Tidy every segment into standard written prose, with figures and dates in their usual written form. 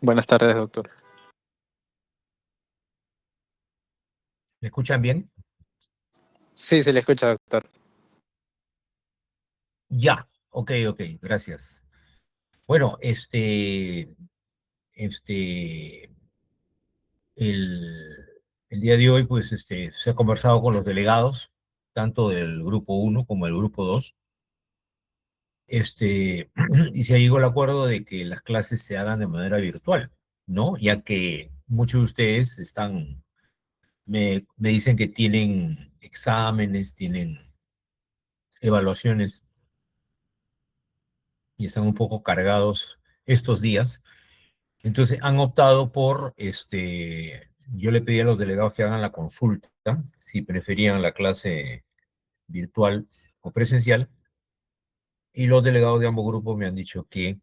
Buenas tardes, doctor. ¿Me escuchan bien? Sí, se le escucha, doctor. Ya, ok, gracias. Bueno, este, el, el día de hoy, pues, se ha conversado con los delegados, tanto del grupo uno como del grupo 2, y se ha llegado al acuerdo de que las clases se hagan de manera virtual, ¿no? Ya que muchos de ustedes me dicen que tienen exámenes, tienen evaluaciones y están un poco cargados estos días. Entonces han optado por, yo le pedí a los delegados que hagan la consulta, si preferían la clase virtual o presencial, y los delegados de ambos grupos me han dicho que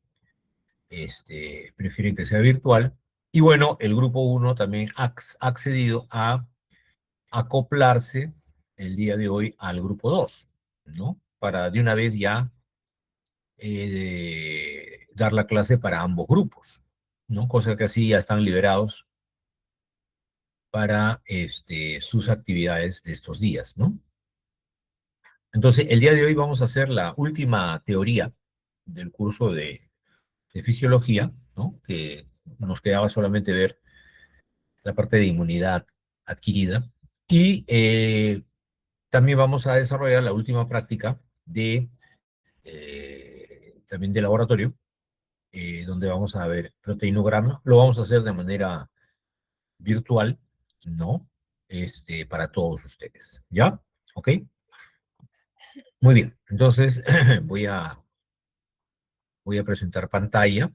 prefieren que sea virtual. Y bueno, el grupo uno también ha accedido a acoplarse el día de hoy al grupo 2, ¿no? Para de una vez ya dar la clase para ambos grupos, ¿no? Cosa que así ya están liberados para sus actividades de estos días, ¿no? Entonces, el día de hoy vamos a hacer la última teoría del curso de fisiología, ¿no? Que nos quedaba solamente ver la parte de inmunidad adquirida. Y también vamos a desarrollar la última práctica también de laboratorio, donde vamos a ver proteinograma. Lo vamos a hacer de manera virtual, ¿no? Para todos ustedes, ¿ya? ¿Ok? Muy bien, entonces voy a presentar pantalla.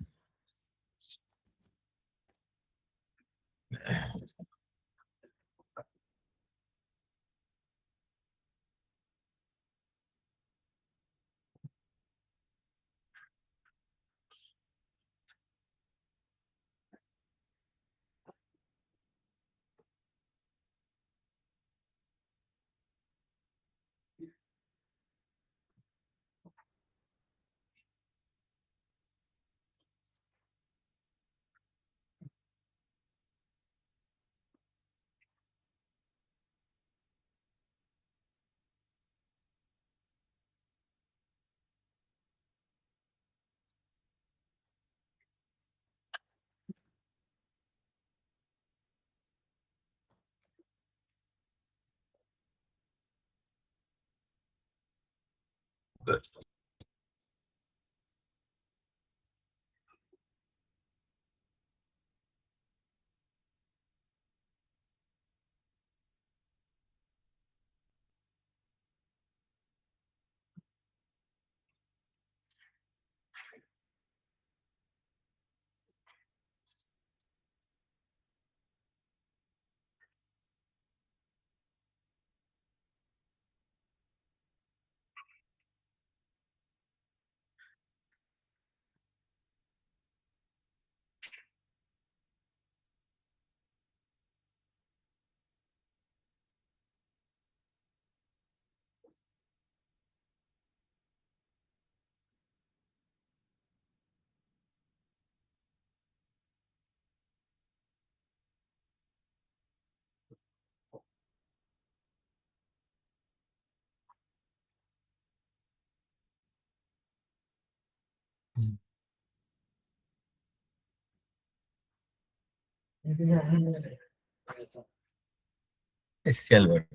Álvaro.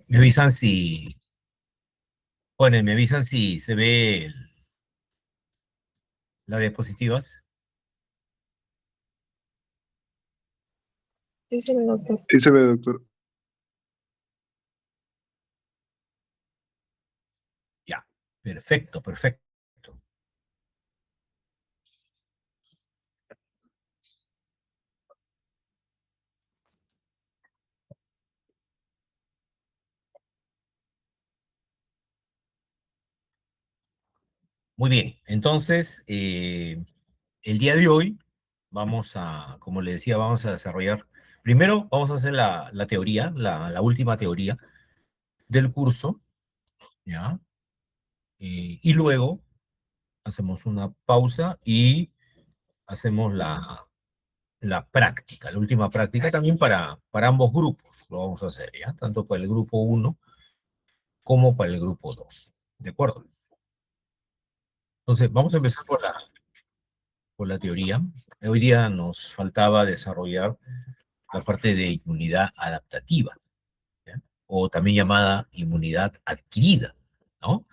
Me avisan si, bueno, me avisan si se ve las diapositivas. Sí, sí, doctor. Sí se ve, doctor. Ya, perfecto, perfecto. Muy bien, entonces, el día de hoy vamos a, como le decía, vamos a desarrollar, primero vamos a hacer la teoría, la última teoría del curso, ¿ya? Y luego hacemos una pausa y hacemos la práctica, la última práctica también para ambos grupos, lo vamos a hacer, ¿ya? Tanto para el grupo uno como para el grupo 2, ¿de acuerdo? Entonces, vamos a empezar por la teoría. Hoy día nos faltaba desarrollar la parte de inmunidad adaptativa, ¿ya? O también llamada inmunidad adquirida, ¿no?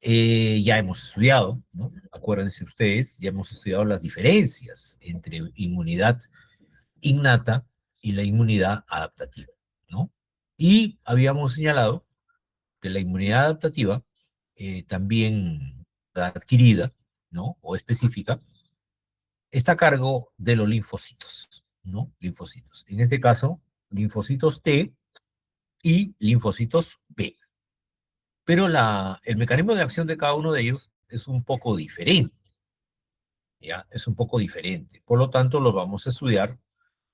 Ya hemos estudiado, ¿no? Acuérdense ustedes, ya hemos estudiado las diferencias entre inmunidad innata y la inmunidad adaptativa, ¿no? Y habíamos señalado que la inmunidad adaptativa, también la adquirida, ¿no? O específica, está a cargo de los linfocitos, ¿no? Linfocitos. En este caso, linfocitos T y linfocitos B. Pero el mecanismo de acción de cada uno de ellos es un poco diferente, ¿ya? Es un poco diferente. Por lo tanto, los vamos a estudiar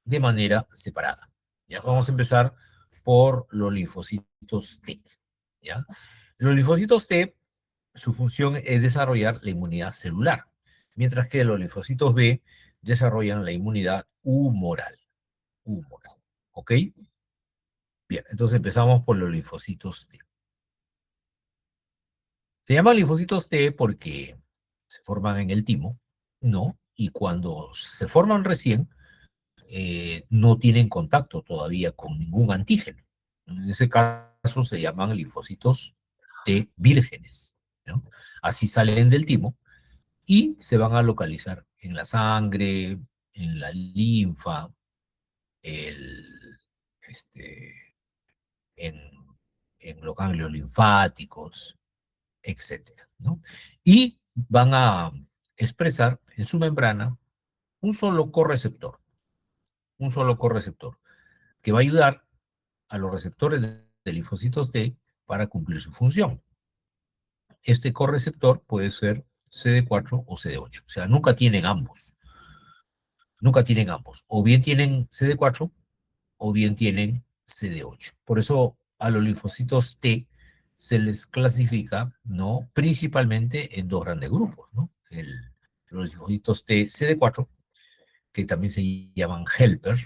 de manera separada. Ya vamos a empezar por los linfocitos T, ¿ya? Los linfocitos T, su función es desarrollar la inmunidad celular, mientras que los linfocitos B desarrollan la inmunidad humoral. Humoral, ¿ok? Bien, entonces empezamos por los linfocitos T. Se llaman linfocitos T porque se forman en el timo, ¿no? Y cuando se forman recién, no tienen contacto todavía con ningún antígeno. En ese caso se llaman linfocitos T vírgenes, ¿no? Así salen del timo y se van a localizar en la sangre, en la linfa, el, este, en, en los ganglios linfáticos, etcétera, ¿no? Y van a expresar en su membrana un solo correceptor, que va a ayudar a los receptores de linfocitos T para cumplir su función. este correceptor puede ser CD4 o CD8. O sea, nunca tienen ambos. Nunca tienen ambos. O bien tienen CD4 o bien tienen CD8. Por eso a los linfocitos T se les clasifica, ¿no? Principalmente en dos grandes grupos, ¿no? Los linfocitos T CD4, que también se llaman helper,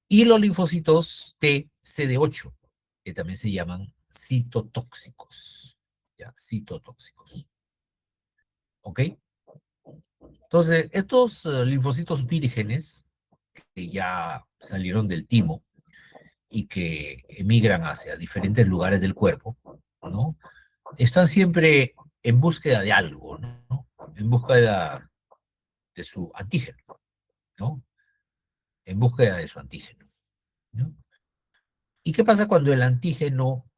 y los linfocitos T CD8, que también se llaman citotóxicos. ¿Ya? Citotóxicos. ¿Ok? Entonces, estos linfocitos vírgenes que ya salieron del timo y que emigran hacia diferentes lugares del cuerpo, ¿no? Están siempre en búsqueda de algo, ¿no? En búsqueda de su antígeno, ¿no? En búsqueda de su antígeno, ¿no? ¿Y qué pasa cuando el antígeno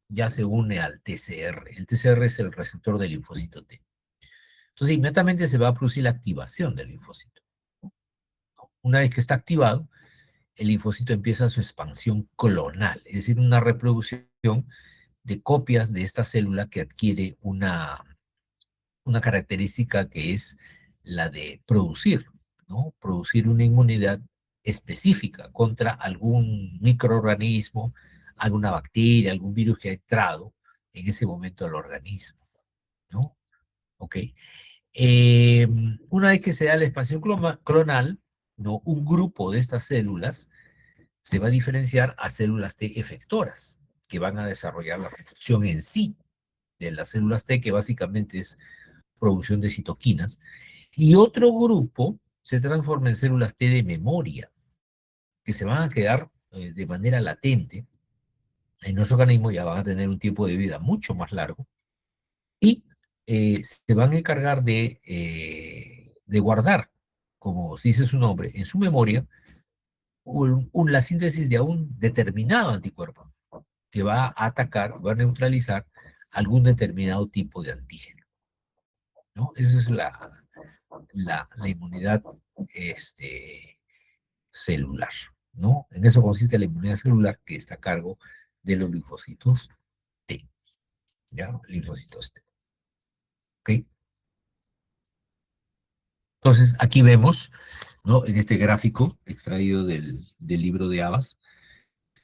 ya se une al TCR? El TCR es el receptor del linfocito T. Entonces, inmediatamente se va a producir la activación del linfocito. Una vez que está activado, el linfocito empieza su expansión clonal, es decir, una reproducción de copias de esta célula que adquiere una característica que es la de producir, ¿no? Producir una inmunidad específica contra algún microorganismo, alguna bacteria, algún virus que ha entrado en ese momento al organismo, ¿no? Ok. Una vez que se da la expansión clonal, ¿no? Un grupo de estas células se va a diferenciar a células T efectoras, que van a desarrollar la función en sí de las células T, que básicamente es producción de citoquinas, y otro grupo se transforma en células T de memoria, que se van a quedar de manera latente en nuestro organismo, ya van a tener un tiempo de vida mucho más largo, y se van a encargar de guardar, como dice su nombre, en su memoria, la síntesis de un determinado anticuerpo que va a atacar, va a neutralizar algún determinado tipo de antígeno, ¿no? Esa es la inmunidad celular, ¿no? En eso consiste la inmunidad celular que está a cargo de los linfocitos T, ¿ya? Linfocitos T, ¿ok? Entonces, aquí vemos, ¿no? En este gráfico extraído del libro de Abbas,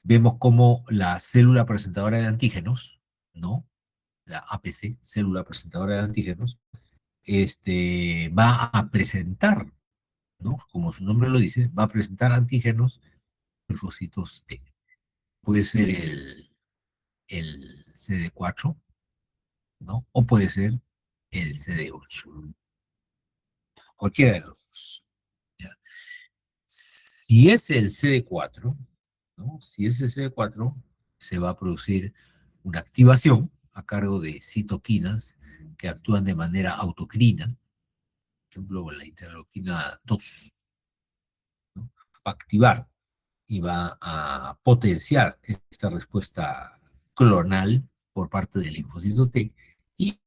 vemos cómo la célula presentadora de antígenos, ¿no? La APC, célula presentadora de antígenos, va a presentar, ¿no? Como su nombre lo dice, va a presentar antígenos linfocitos T. Puede ser el CD4, ¿no? O puede ser el CD8. Cualquiera de los dos. ¿Ya? Si es el CD4, ¿no? Si es el CD4, se va a producir una activación a cargo de citoquinas que actúan de manera autocrina, por ejemplo, la interleuquina 2, ¿no? Va a activar y va a potenciar esta respuesta clonal por parte del linfocito T y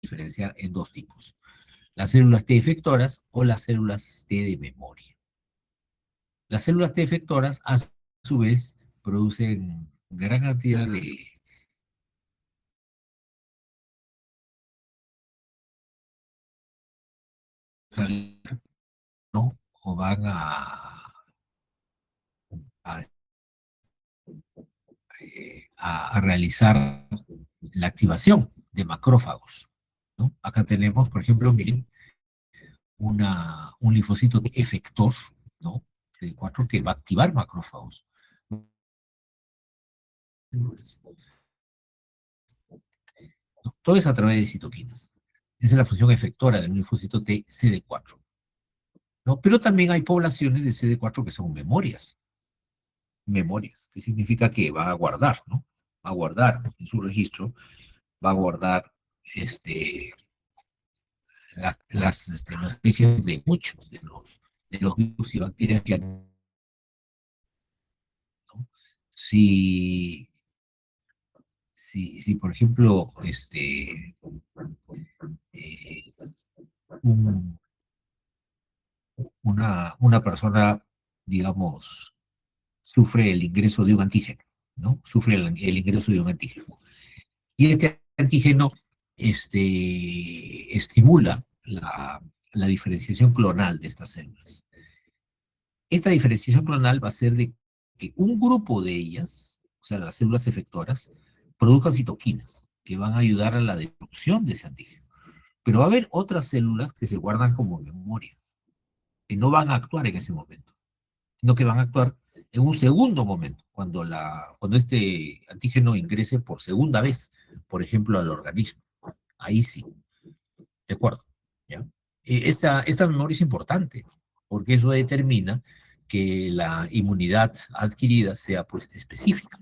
diferenciar en dos tipos: las células T efectoras o las células T de memoria. Las células T efectoras, a su vez, producen gran cantidad ¿no? O van a, a realizar la activación de macrófagos, ¿no? Acá tenemos, por ejemplo, miren, un linfocito efector, ¿no? CD4 que va a activar macrófagos. Todo es a través de citoquinas. Esa es la función efectora del linfocito T CD4, ¿no? Pero también hay poblaciones de CD4 que son memorias. Memorias, que significa que va a guardar, ¿no? Va a guardar en su registro, va a guardar los tejidos de muchos de los virus y bacterias que han, ¿no? Si, si por ejemplo, eh, un- una persona, digamos, sufre el ingreso de un antígeno, ¿no? Sufre el ingreso de un antígeno. Y este antígeno, estimula la diferenciación clonal de estas células. Esta diferenciación clonal va a ser de que un grupo de ellas, o sea, las células efectoras, produzcan citoquinas que van a ayudar a la destrucción de ese antígeno. Pero va a haber otras células que se guardan como memoria, que no van a actuar en ese momento, sino que van a actuar en un segundo momento, cuando este antígeno ingrese por segunda vez, por ejemplo, al organismo. Ahí sí, de acuerdo. ¿Ya? Esta memoria es importante, porque eso determina que la inmunidad adquirida sea pues específica,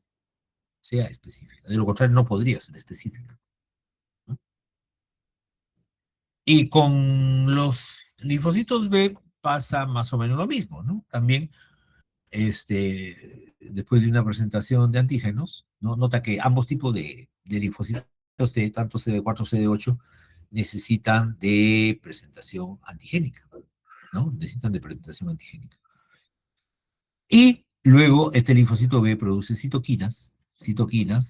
sea específica. De lo contrario, no podría ser específica. ¿No? Y con los linfocitos B pasa más o menos lo mismo, ¿no? También, después de una presentación de antígenos, ¿no? Nota que ambos tipos de linfocitos T, tanto CD4, CD8, necesitan de presentación antigénica, ¿no? Necesitan de presentación antigénica. Y luego este linfocito B produce citoquinas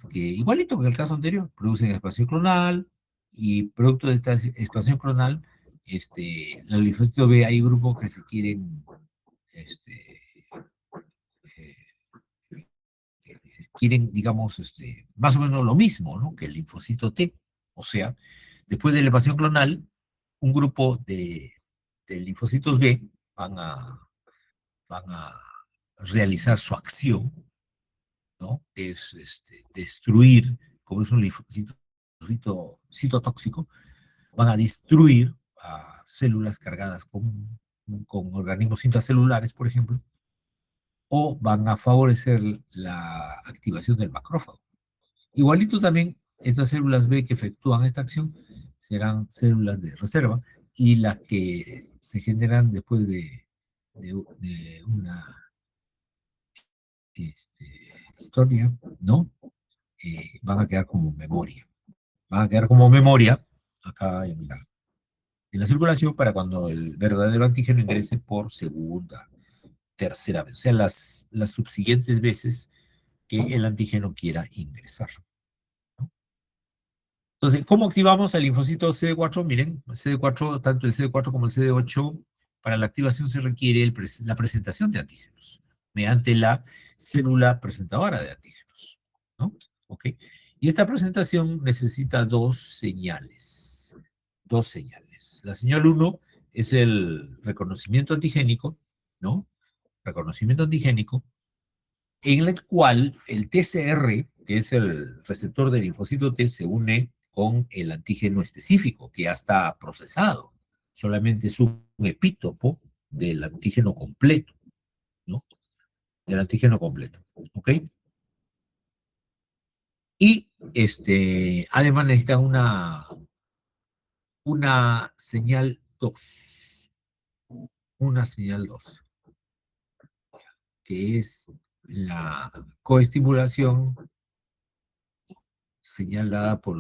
que, igualito que en el caso anterior, producen expansión clonal y producto de esta expansión clonal, los linfocitos B hay grupos que se quieren, este, eh, quieren, digamos, más o menos lo mismo, ¿no? Que el linfocito T. O sea, después de la expansión clonal, un grupo de linfocitos B van a realizar su acción, ¿no? Que es destruir, como es un linfocito citotóxico, van a destruir a células cargadas con organismos intracelulares, por ejemplo, o van a favorecer la activación del macrófago. Igualito también, estas células B que efectúan esta acción serán células de reserva y las que se generan después de una este, historia, ¿no? Van a quedar como memoria. Van a quedar como memoria acá en la circulación para cuando el verdadero antígeno ingrese por segunda, tercera vez, o sea, las subsiguientes veces que el antígeno quiera ingresar. ¿No? Entonces, ¿cómo activamos el linfocito CD4? Miren, CD4, tanto el CD4 como el CD8, para la activación se requiere la presentación de antígenos mediante la célula presentadora de antígenos. ¿No? ¿Ok? Y esta presentación necesita dos señales. Dos señales. La señal 1 es el reconocimiento antigénico, ¿no? Reconocimiento antigénico, en el cual el TCR, que es el receptor del linfocito T, se une con el antígeno específico, que ya está procesado. Solamente es un epítopo del antígeno completo, ¿no? Del antígeno completo, ¿ok? Y además necesitan una señal 2, una señal 2, que es la coestimulación, señal dada por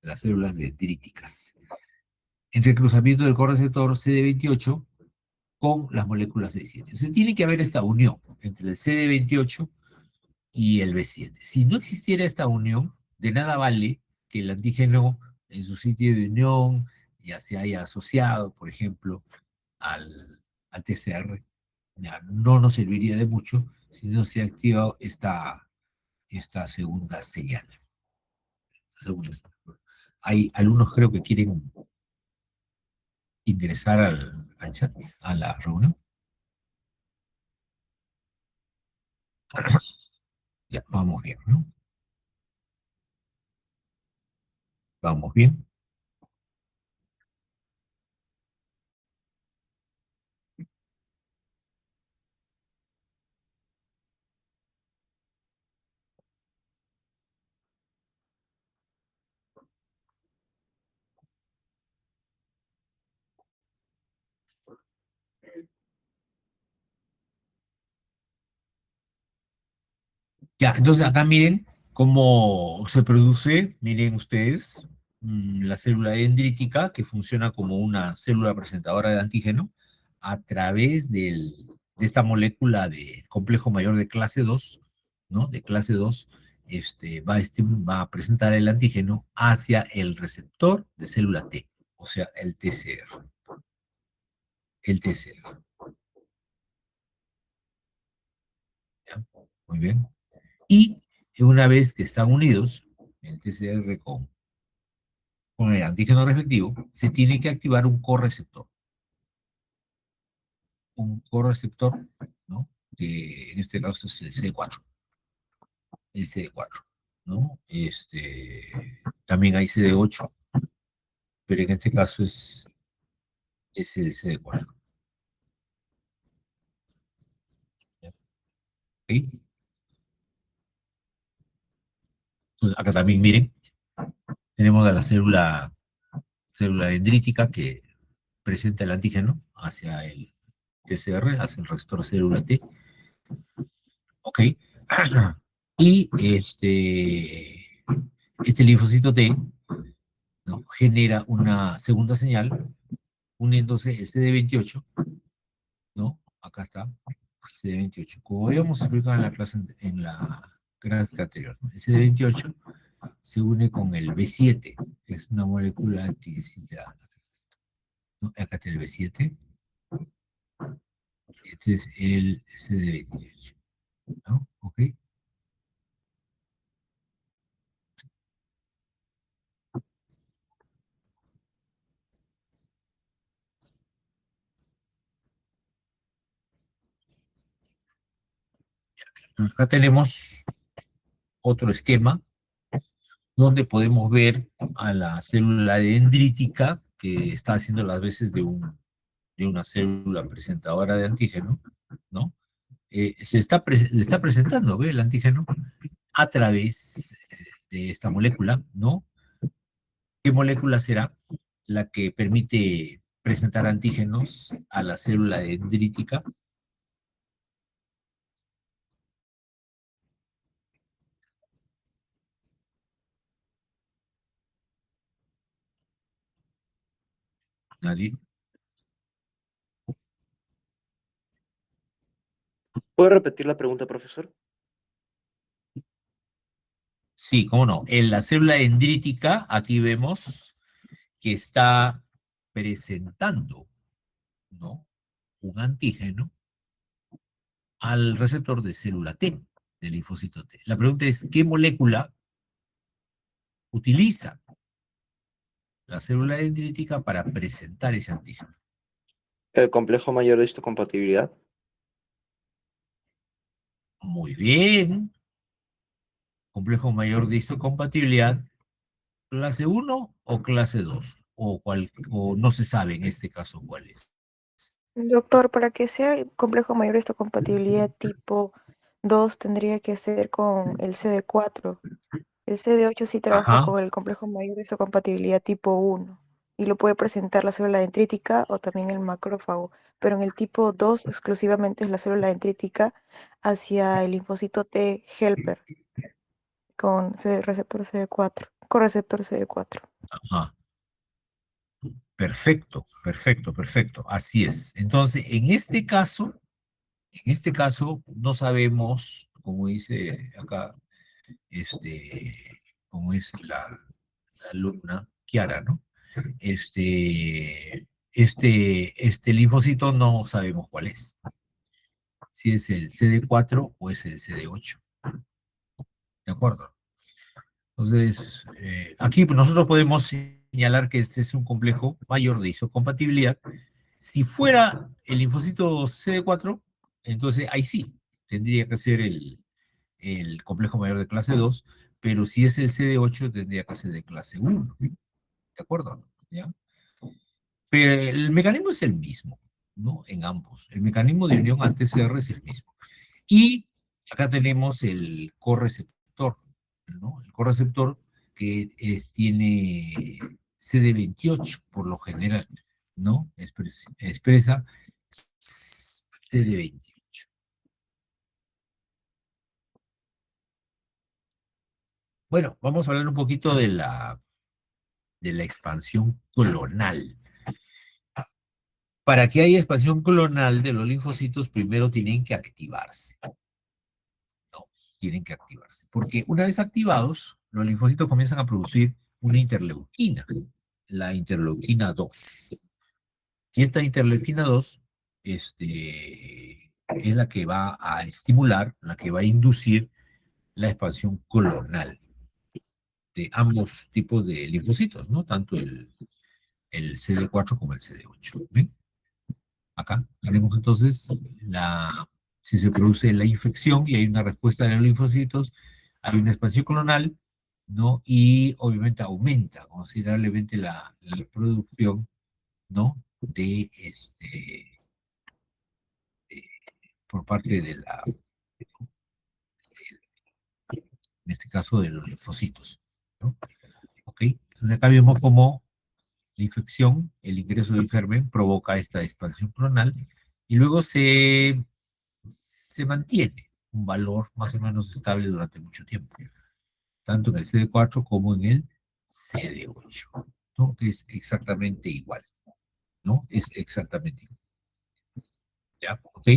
las células dendríticas. Entre el cruzamiento del correceptor CD28 con las moléculas B7. O sea, tiene que haber esta unión entre el CD28 y el B7. Si no existiera esta unión, de nada vale que el antígeno en su sitio de unión ya se haya asociado, por ejemplo, al TCR. Ya no nos serviría de mucho si no se ha activado esta segunda señal. Hay algunos creo que quieren ingresar al chat, a la reunión. Ya, vamos bien, ¿no? Vamos bien. Ya, entonces acá miren, ¿Cómo se produce? Miren ustedes, la célula dendrítica, que funciona como una célula presentadora de antígeno, a través de esta molécula de complejo mayor de clase 2, ¿no? De clase 2, va a presentar el antígeno hacia el receptor de célula T, o sea, el TCR. El TCR. ¿Ya? Muy bien. Y una vez que están unidos, el TCR con el antígeno respectivo, se tiene que activar un correceptor, ¿no? Que en este caso es el CD4, el CD4, ¿no? También hay CD8, pero en este caso es el CD4. ¿Ok? Entonces, acá también miren, tenemos a la célula dendrítica que presenta el antígeno hacia el TCR, hacia el receptor célula T. ¿Ok? Y este linfocito T, ¿no? Genera una segunda señal uniéndose el CD28, ¿no? Acá está, el CD28. Como habíamos explicado en la clase, en la gráfica anterior, ¿no? El CD28 se une con el B7, que es una molécula anticidad, ¿no? Acá está el B7, este es el CD28, ¿no? ¿Ok? Acá tenemos otro esquema donde podemos ver a la célula dendrítica que está haciendo las veces de una célula presentadora de antígeno, ¿no? Le está presentando, ¿ve? El antígeno a través de esta molécula, ¿no? ¿Qué molécula será la que permite presentar antígenos a la célula dendrítica? Nadie. ¿Puede repetir la pregunta, profesor? Sí, cómo no. En la célula dendrítica, aquí vemos que está presentando, ¿no? Un antígeno al receptor de célula T, del linfocito T. La pregunta es, ¿qué molécula utiliza la célula dendrítica para presentar ese antígeno? El complejo mayor de histocompatibilidad. Muy bien. Complejo mayor de histocompatibilidad, clase uno o clase 2, o no se sabe en este caso cuál es. Doctor, para que sea el complejo mayor de histocompatibilidad tipo 2 tendría que ser con el CD4. El CD8 sí trabaja Ajá, con el complejo mayor de histocompatibilidad tipo 1 y lo puede presentar la célula dendrítica o también el macrófago, pero en el tipo 2 exclusivamente es la célula dendrítica hacia el linfocito T helper con receptor CD4, con receptor CD4. ajá. Perfecto, perfecto, perfecto. Así es. Entonces, en este caso, no sabemos, como dice acá, como es la alumna Kiara, ¿no? Este linfocito no sabemos cuál es. Si es el CD4 o es el CD8. ¿De acuerdo? Entonces, aquí nosotros podemos señalar que este es un complejo mayor de isocompatibilidad. Si fuera el linfocito CD4, entonces ahí sí, tendría que ser el complejo mayor de clase 2, pero si es el CD8, tendría que ser de clase 1. ¿De acuerdo? ¿Ya? Pero el mecanismo es el mismo, ¿no? En ambos. El mecanismo de unión al TCR es el mismo. Y acá tenemos el correceptor, ¿no? El correceptor que tiene CD28 por lo general, ¿no? Expresa CD28. Bueno, vamos a hablar un poquito de la expansión clonal. Para que haya expansión clonal de los linfocitos, primero tienen que activarse, ¿no? Tienen que activarse. Porque una vez activados, los linfocitos comienzan a producir una interleuquina, la interleuquina 2. Y esta interleuquina 2 es la que va a estimular, la que va a inducir la expansión clonal de ambos tipos de linfocitos, ¿no? Tanto el CD4 como el CD8. ¿Ven? Acá tenemos entonces si se produce la infección y hay una respuesta de los linfocitos, hay una expansión clonal, ¿no? Y obviamente aumenta considerablemente la producción, ¿no? Por parte en este caso, de los linfocitos, ¿no? ¿Ok? Entonces acá vemos cómo la infección, el ingreso del germen, provoca esta expansión clonal y luego se mantiene un valor más o menos estable durante mucho tiempo, tanto en el CD4 como en el CD8, ¿no? Que es exactamente igual, ¿no? Es exactamente igual. ¿Ya? ¿Ok?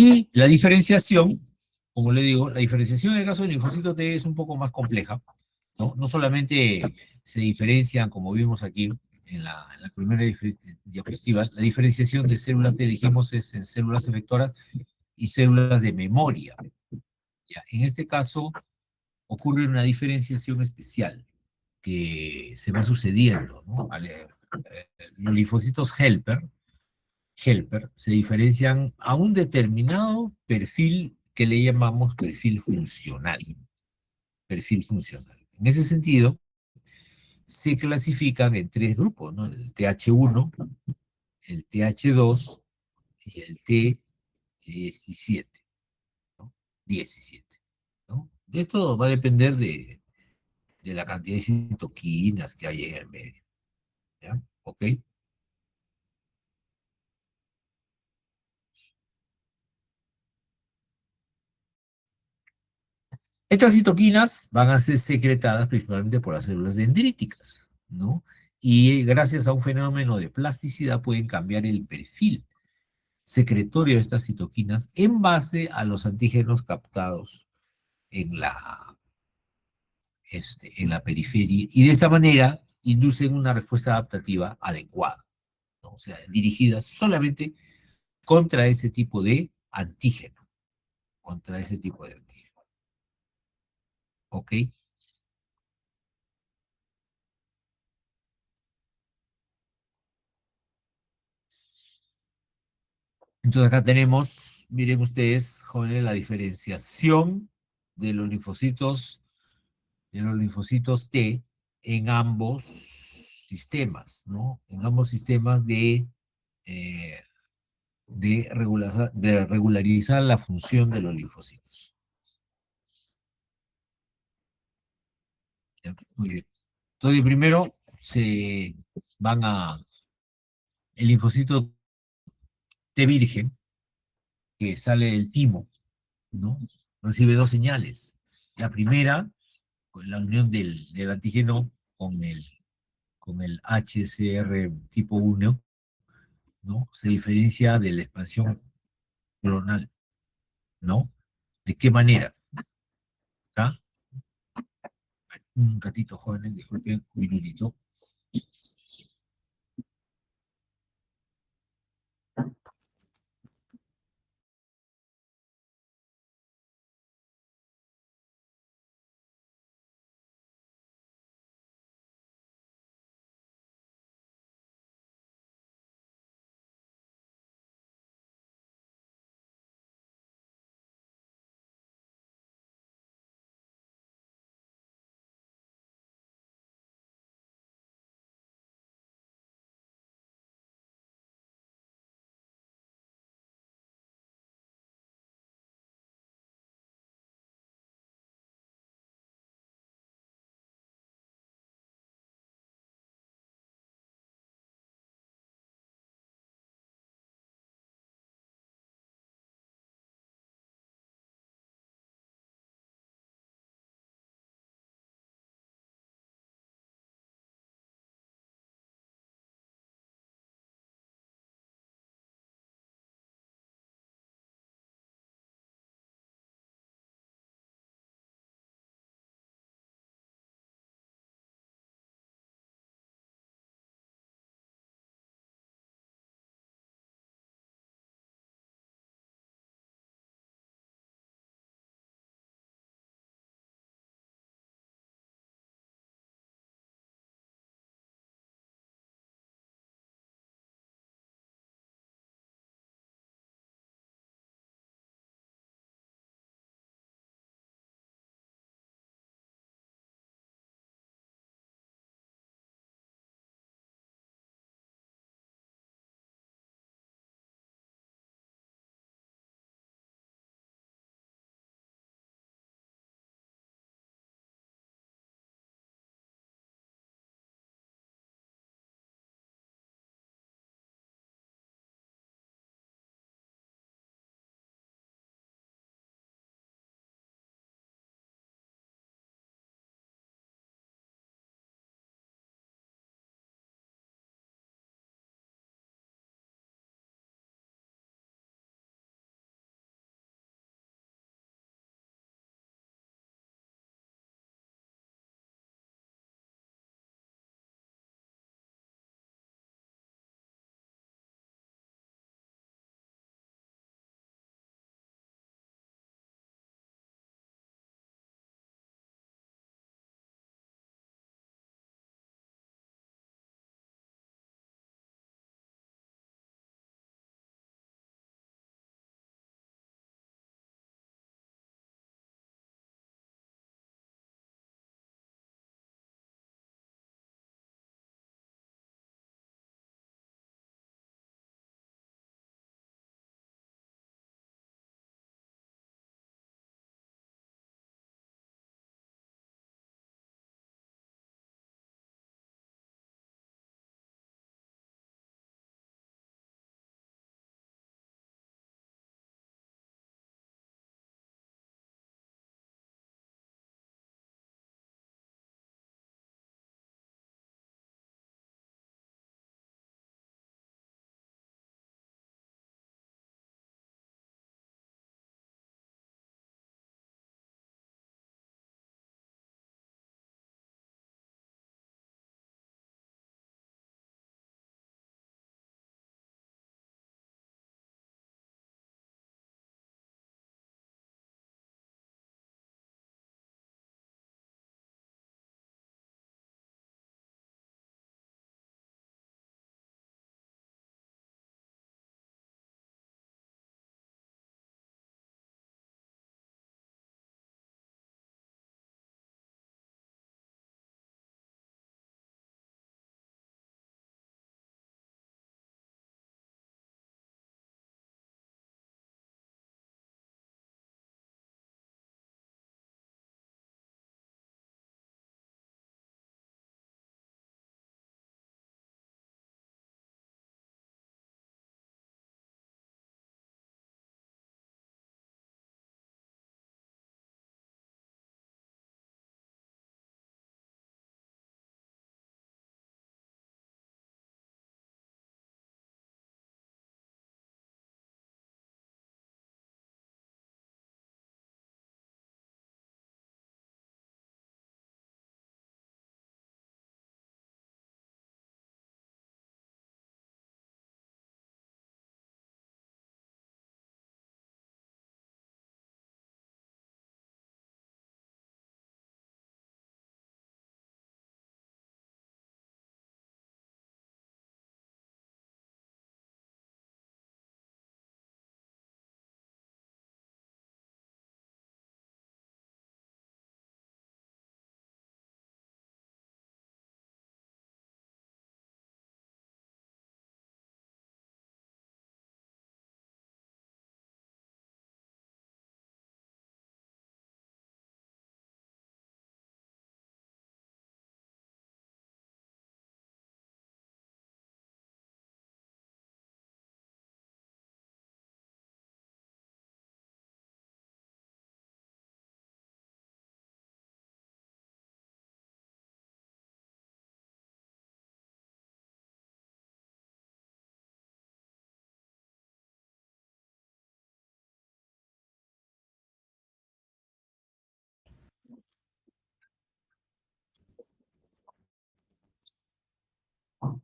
Y la diferenciación, como le digo, la diferenciación en el caso del linfocito T es un poco más compleja, ¿no? No solamente se diferencian, como vimos aquí en la primera diapositiva, la diferenciación de célula T, dijimos, es en células efectoras y células de memoria. Ya, en este caso ocurre una diferenciación especial que se va sucediendo, ¿no? Los linfocitos helper se diferencian a un determinado perfil que le llamamos perfil funcional. Perfil funcional. En ese sentido, se clasifican en tres grupos, ¿no? El TH1, el TH2 y el T17, ¿no? 17, ¿no? Esto va a depender de la cantidad de citoquinas que hay en el medio, ¿ya? ¿Ok? Estas citoquinas van a ser secretadas principalmente por las células dendríticas, ¿no? Y gracias a un fenómeno de plasticidad pueden cambiar el perfil secretorio de estas citoquinas en base a los antígenos captados en en la periferia y de esta manera inducen una respuesta adaptativa adecuada, ¿no? O sea, dirigida solamente contra ese tipo de antígeno, contra ese tipo de antígeno. ¿Ok? Entonces acá tenemos, miren ustedes, jóvenes, la diferenciación de los linfocitos T en ambos sistemas, ¿no? En ambos sistemas eh, de regularizar la función de los linfocitos. ¿Ya? Muy bien. Entonces primero el linfocito T virgen, que sale del timo, ¿no? Recibe dos señales. La primera, con la unión del antígeno con el HCR tipo 1, ¿no? Se diferencia de la expansión clonal, ¿no? ¿De qué manera? ¿Acá? Un ratito, jóvenes, disculpen, un minutito.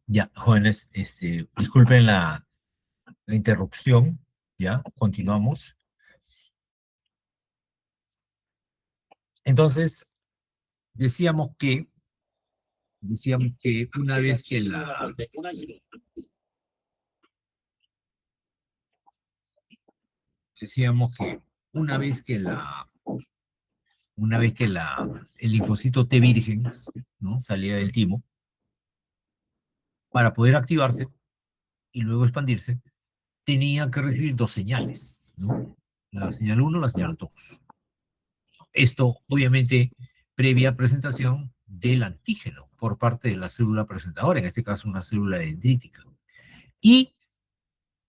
Ya, jóvenes, disculpen la interrupción, ya, continuamos. Entonces, decíamos que una vez que decíamos que una vez que el linfocito T virgen, ¿no? Salía del timo, para poder activarse y luego expandirse, tenía que recibir dos señales, ¿no? La señal 1 y la señal 2. Esto, obviamente, previa presentación del antígeno por parte de la célula presentadora, en este caso una célula dendrítica. Y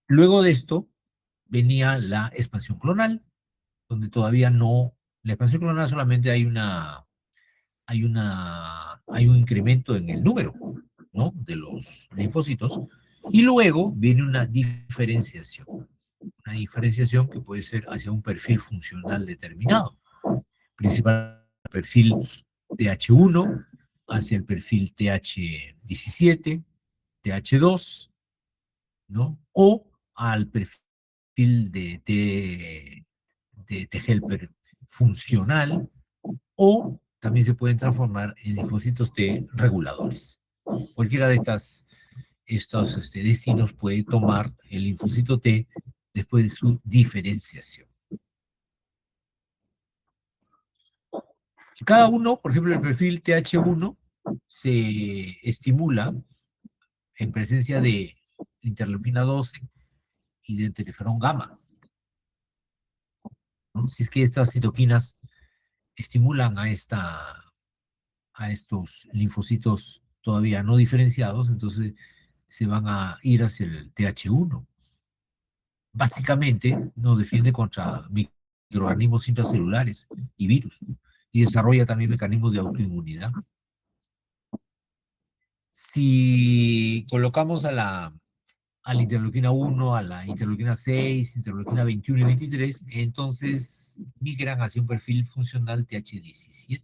luego de esto venía la expansión clonal, donde todavía no, la expansión clonal solamente hay un incremento en el número, ¿no? De los linfocitos, y luego viene una diferenciación que puede ser hacia un perfil funcional determinado, principal perfil TH1 hacia el perfil TH17, TH2, ¿no? O al perfil de T helper funcional, o también se pueden transformar en linfocitos T reguladores. Cualquiera de estos destinos puede tomar el linfocito T después de su diferenciación. Cada uno, por ejemplo, el perfil TH1 se estimula en presencia de interleuquina 12 y de interferón gamma, ¿no? Si es que estas citoquinas estimulan a estos linfocitos todavía no diferenciados, entonces se van a ir hacia el TH1. Básicamente nos defiende contra microorganismos intracelulares y virus, y desarrolla también mecanismos de autoinmunidad. Si colocamos a la interleuquina 1, a la interleuquina 6, interleuquina 21 y 23, entonces migran hacia un perfil funcional TH17,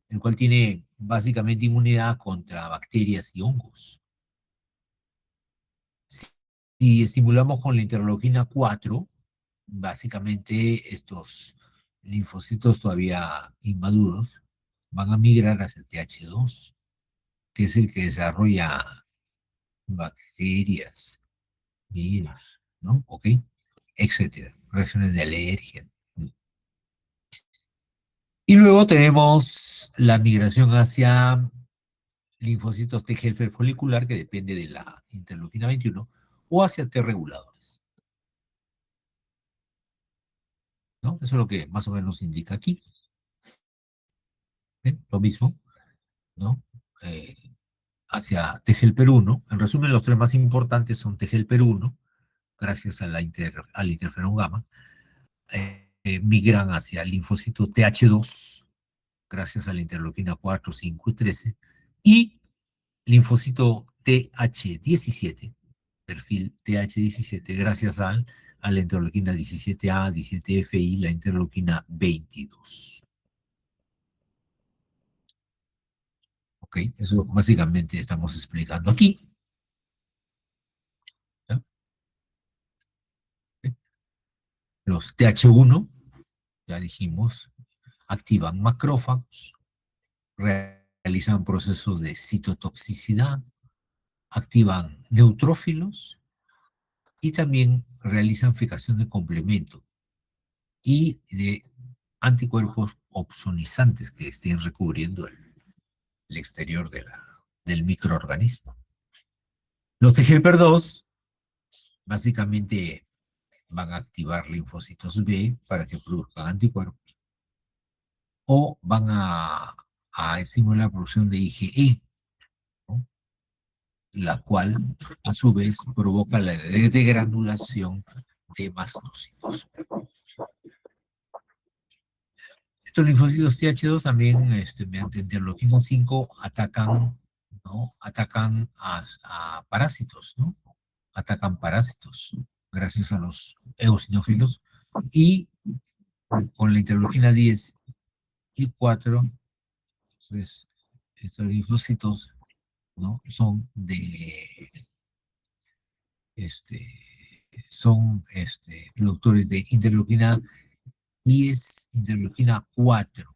el cual tiene básicamente inmunidad contra bacterias y hongos. Si estimulamos con la interleuquina 4, básicamente estos linfocitos todavía inmaduros van a migrar hacia el TH2, que es el que desarrolla bacterias, virus, ¿no? ¿Ok? Etcétera. Reacciones de alergia. Y luego tenemos la migración hacia linfocitos T helper folicular, que depende de la interleuquina 21, o hacia T reguladores, ¿no? Eso es lo que más o menos indica aquí. Lo mismo, ¿no? Hacia T helper 1. En resumen, los tres más importantes son T helper 1, gracias a al interferón gamma, migran hacia el linfocito TH2, gracias a la interleuquina 4, 5 y 13, y linfocito TH17, perfil TH17, gracias a la interleuquina 17A, 17F y la interleuquina 22. Ok, eso básicamente estamos explicando aquí. ¿Ya? Okay. Los TH1, ya dijimos, activan macrófagos, realizan procesos de citotoxicidad, activan neutrófilos y también realizan fijación de complemento y de anticuerpos opsonizantes que estén recubriendo el exterior del microorganismo. Los T helper 2 básicamente van a activar linfocitos B para que produzcan anticuerpos, o van a estimular la producción de IgE, ¿no? La cual a su vez provoca la degranulación de mastocitos. Estos linfocitos TH2 también, mediante interleuquina 5, atacan, ¿no? Atacan a parásitos, ¿no? Atacan parásitos gracias a los eosinófilos, y con la interleuquina 10 y 4, entonces estos linfocitos ¿no? Son productores de interleuquina 10, interleuquina 4.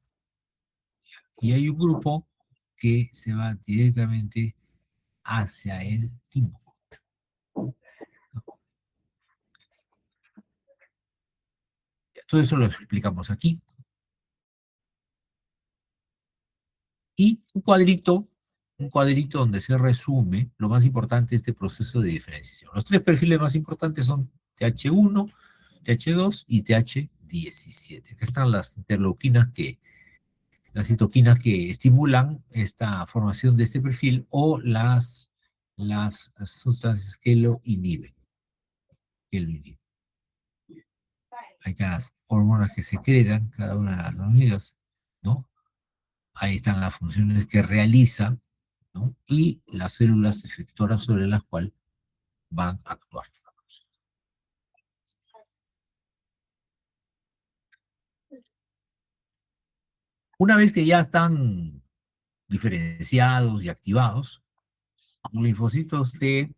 Y hay un grupo que se va directamente hacia el timo. Todo eso lo explicamos aquí. Y un cuadrito donde se resume lo más importante de este proceso de diferenciación. Los tres perfiles más importantes son TH1, TH2 y TH17. Acá están las interleuquinas las citoquinas que estimulan esta formación de este perfil o las sustancias que lo inhiben. Ahí están las hormonas que secretan cada una de las hormigas, ¿no? Ahí están las funciones que realiza, ¿no? Y las células efectoras sobre las cuales van a actuar. Una vez que ya están diferenciados y activados, los linfocitos de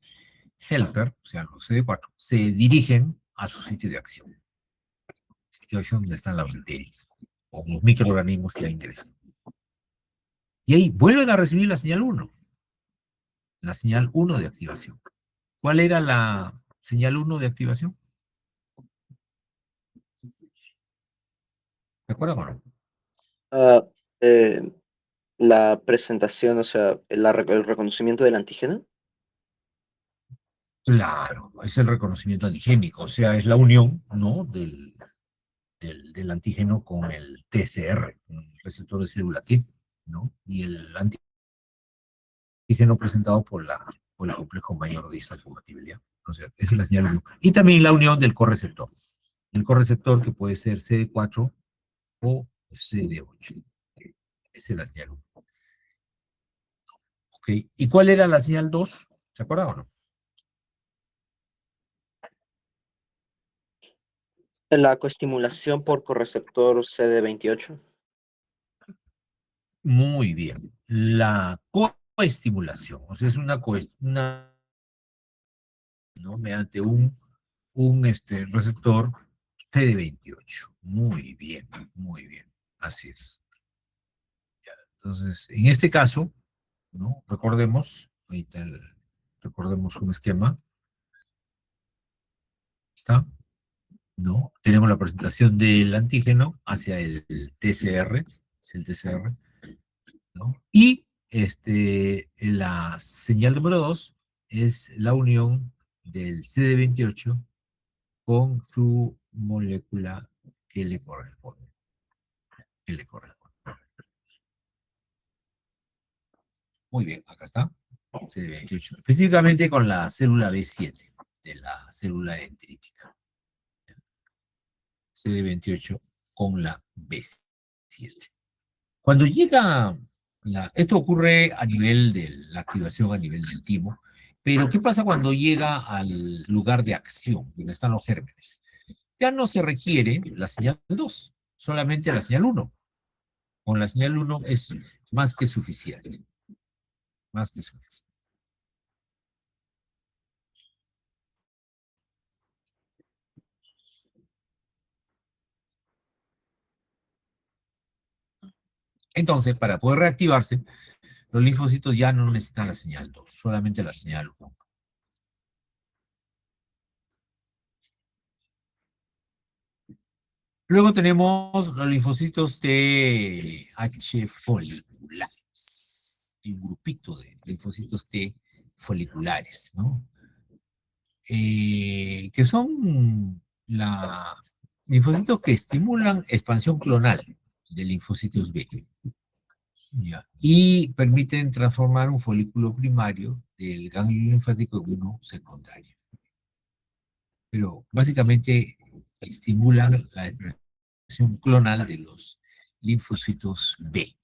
helper, o sea, los CD4, se dirigen a su sitio de acción. Sitio de acción donde están las bacterias o los microorganismos que ya ingresan. Y ahí vuelven a recibir la señal 1. La señal 1 de activación. ¿Cuál era la señal 1 de activación? ¿De acuerdo o no? Ah, la presentación, o sea, el reconocimiento del antígeno. Claro, es el reconocimiento antigénico, o sea, es la unión, ¿no? Del antígeno con el TCR, con el receptor de célula T, ¿no? Y el antígeno presentado por el complejo mayor de histocompatibilidad. O sea, esa es la señal 1. Y también la unión del correceptor. El correceptor que puede ser CD4 o CD8. Esa es la señal 1. ¿Ok? ¿Y cuál era la señal 2? ¿Se acuerdan o no? La coestimulación por correceptor CD28. Muy bien. La coestimulación, o sea, es ¿no? Mediante un receptor CD28. Muy bien, muy bien. Así es. Entonces, en este caso, ¿no? Recordemos, recordemos un esquema. ¿Está? ¿No? Tenemos la presentación del antígeno hacia el TCR, es el TCR, ¿no? Y la señal número 2 es la unión del CD28 con su molécula que le corresponde. Que le corresponde. Muy bien, acá está. CD28. Específicamente con la célula B7 de la célula dendrítica. CD28 con la B7. Cuando llega esto ocurre a nivel de la activación, a nivel del timo, pero ¿qué pasa cuando llega al lugar de acción, donde están los gérmenes? Ya no se requiere la señal 2, solamente la señal 1. Con la señal 1 es más que suficiente. Más que suficiente. Entonces, para poder reactivarse, los linfocitos ya no necesitan la señal 2, solamente la señal 1. Luego tenemos los linfocitos T H foliculares, un grupito de linfocitos T foliculares, ¿no? Que son linfocitos que estimulan expansión clonal de linfocitos B. ¿Ya? Y permiten transformar un folículo primario del ganglio linfático en uno secundario. Pero básicamente estimulan la expresión clonal de los linfocitos B.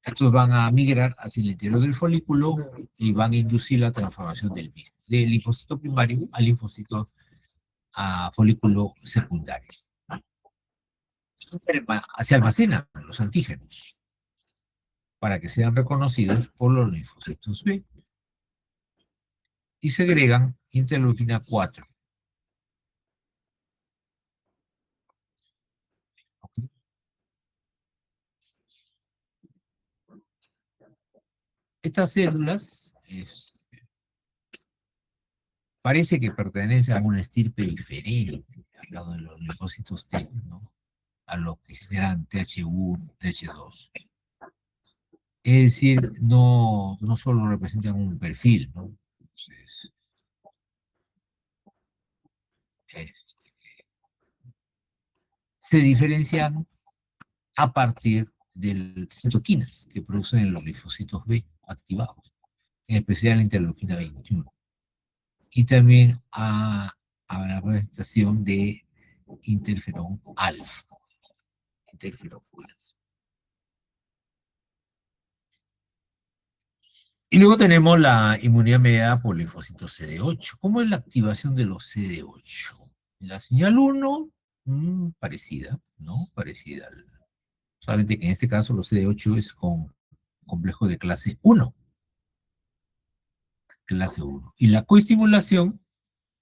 Estos van a migrar hacia el interior del folículo y van a inducir la transformación del mismo, del linfocito primario al linfocito a folículo secundario. Se almacenan los antígenos. para que sean reconocidos por los linfocitos B. Y segregan interleuquina 4. Estas células parece que pertenecen a una estirpe diferente al lado de los linfocitos T, ¿no? A los que generan TH1, TH2. Es decir, no solo representan un perfil, ¿no? Entonces, se diferencian a partir de citoquinas que producen los linfocitos B activados, en especial la interleuquina 21. Y también a la presentación de interferón alfa. Interferón alfa. Y luego tenemos la inmunidad mediada por linfocitos CD8. ¿Cómo es la activación de los CD8? La señal 1, parecida, ¿no? Parecida. Solamente que en este caso los CD8 es con complejo de clase 1. Clase 1. Y la coestimulación,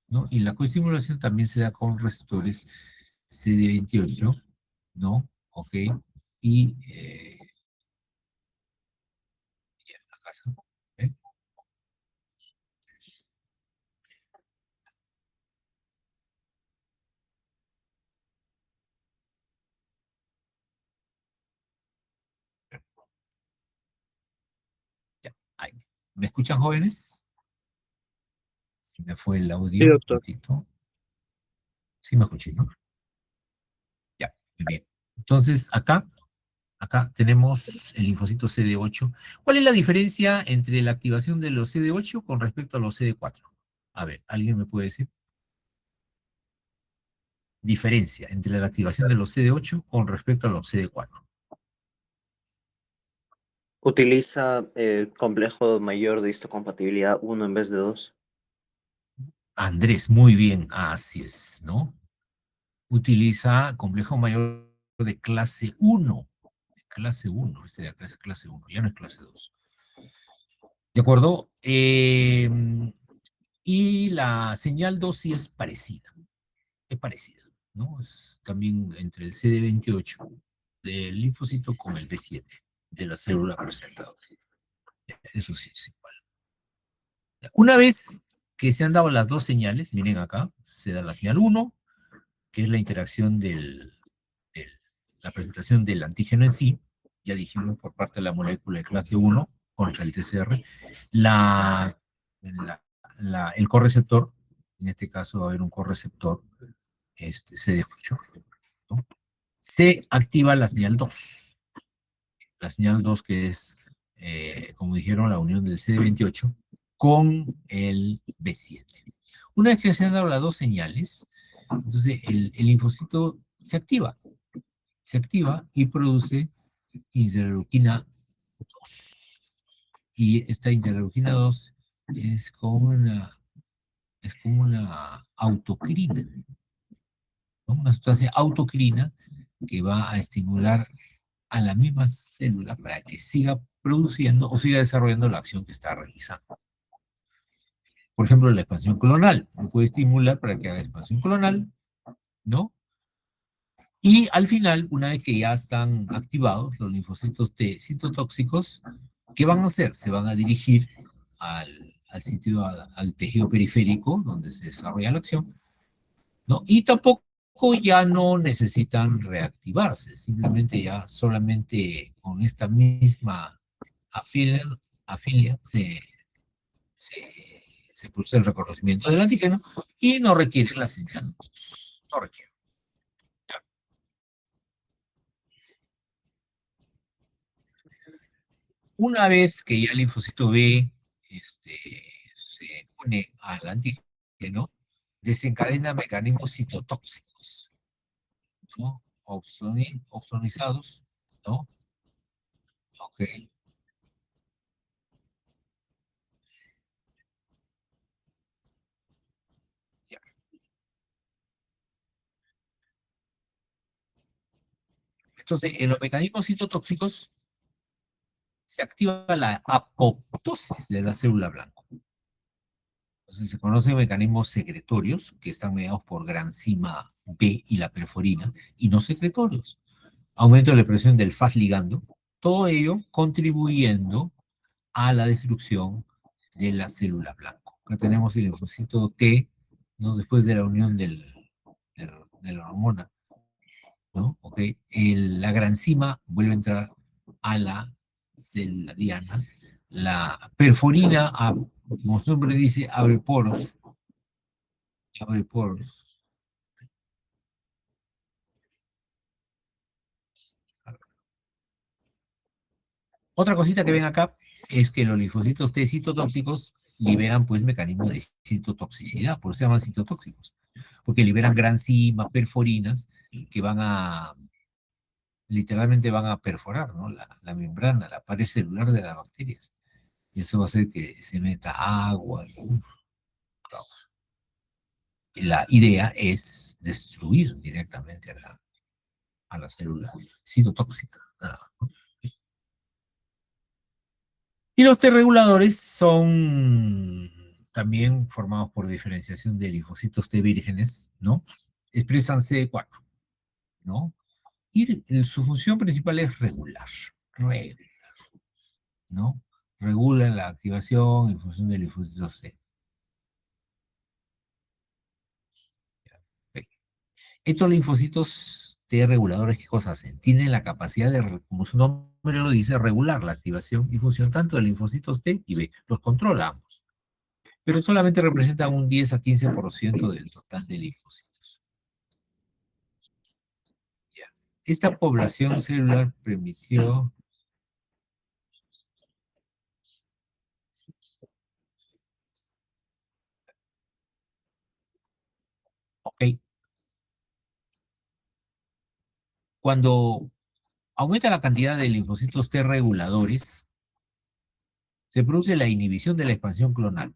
¿no? Y la coestimulación también se da con receptores CD28, ¿no? Ok. Y acá está. ¿Eh? Ya, ahí. ¿Me escuchan, jóvenes? Se me fue el Sí, audio un doctor. ratito. Sí me escuché, ¿no? Ya, muy bien. Entonces, acá tenemos el linfocito CD8. ¿Cuál es la diferencia entre la activación de los CD8 con respecto a los CD4? A ver, ¿alguien me puede decir? Diferencia entre la activación de los CD8 con respecto a los CD4. Utiliza el complejo mayor de histocompatibilidad 1 en vez de 2. Andrés, muy bien, así es, ¿no? Utiliza complejo mayor de clase 1. De clase 1, este de acá es clase 1, ya no es clase 2. ¿De acuerdo? Y la señal 2 sí es parecida, ¿no? Es también entre el CD28 del linfocito con el B7 de la célula presentadora. Eso sí es igual. Una vez que se han dado las dos señales, miren acá, se da la señal 1, que es la interacción la presentación del antígeno en sí, ya dijimos por parte de la molécula de clase 1 contra el TCR, la, el correceptor, en este caso va a haber un correceptor CD8, ¿no? Se activa la señal 2. La señal 2 que es, como dijeron, la unión del CD28 con el B7. Una vez que se han dado las dos señales, entonces el linfocito se activa y produce interleuquina 2. Y esta interleuquina 2 es como una autocrina, ¿no? Una sustancia autocrina que va a estimular a la misma célula para que siga produciendo o siga desarrollando la acción que está realizando. Por ejemplo, la expansión clonal. Puede estimular para que haga expansión clonal, ¿no? Y al final, una vez que ya están activados los linfocitos T citotóxicos, ¿qué van a hacer? Se van a dirigir al sitio, al tejido periférico donde se desarrolla la acción, ¿no? Y tampoco ya no necesitan reactivarse, simplemente ya solamente con esta misma afilia se produce el reconocimiento del antígeno y no requiere la señal. No requiere. Una vez que ya el linfocito B se une al antígeno, desencadena mecanismos citotóxicos, ¿no? Opsonizados, ¿no? Ok. Ya. Entonces, en los mecanismos citotóxicos se activa la apoptosis de la célula blanco. Entonces se conocen mecanismos secretorios que están mediados por granzima B y la perforina, y no secretorios. Aumento de la presión del Fas ligando, todo ello contribuyendo a la destrucción de la célula blanco. Acá tenemos el linfocito T, ¿no? Después de la unión de la hormona, ¿no? Ok, la granzima vuelve a entrar a la célula diana. La perforina, como su nombre dice, abre poros. Abre poros. Otra cosita que ven acá es que los linfocitos T citotóxicos liberan pues mecanismos de citotoxicidad, por eso se llaman citotóxicos, porque liberan granzima, perforinas, que literalmente van a perforar, ¿no? La membrana, la pared celular de las bacterias. Y eso va a hacer que se meta agua. Caos. Y la idea es destruir directamente a la célula citotóxica. ¿No? Y los T reguladores son también formados por diferenciación de linfocitos T vírgenes, ¿no? Expresan CD4, ¿no? Y su función principal es regular, ¿no? Regula la activación en función del linfocito T. Ok. Estos linfocitos T reguladores, ¿qué cosas hacen? Tienen la capacidad de, como su nombre lo dice, regular la activación y función tanto de linfocitos T y B. Los controla ambos, pero solamente representan un 10 a 15% del total de linfocitos. Ya. Esta población celular permitió... Ok. Cuando aumenta la cantidad de linfocitos T reguladores, se produce la inhibición de la expansión clonal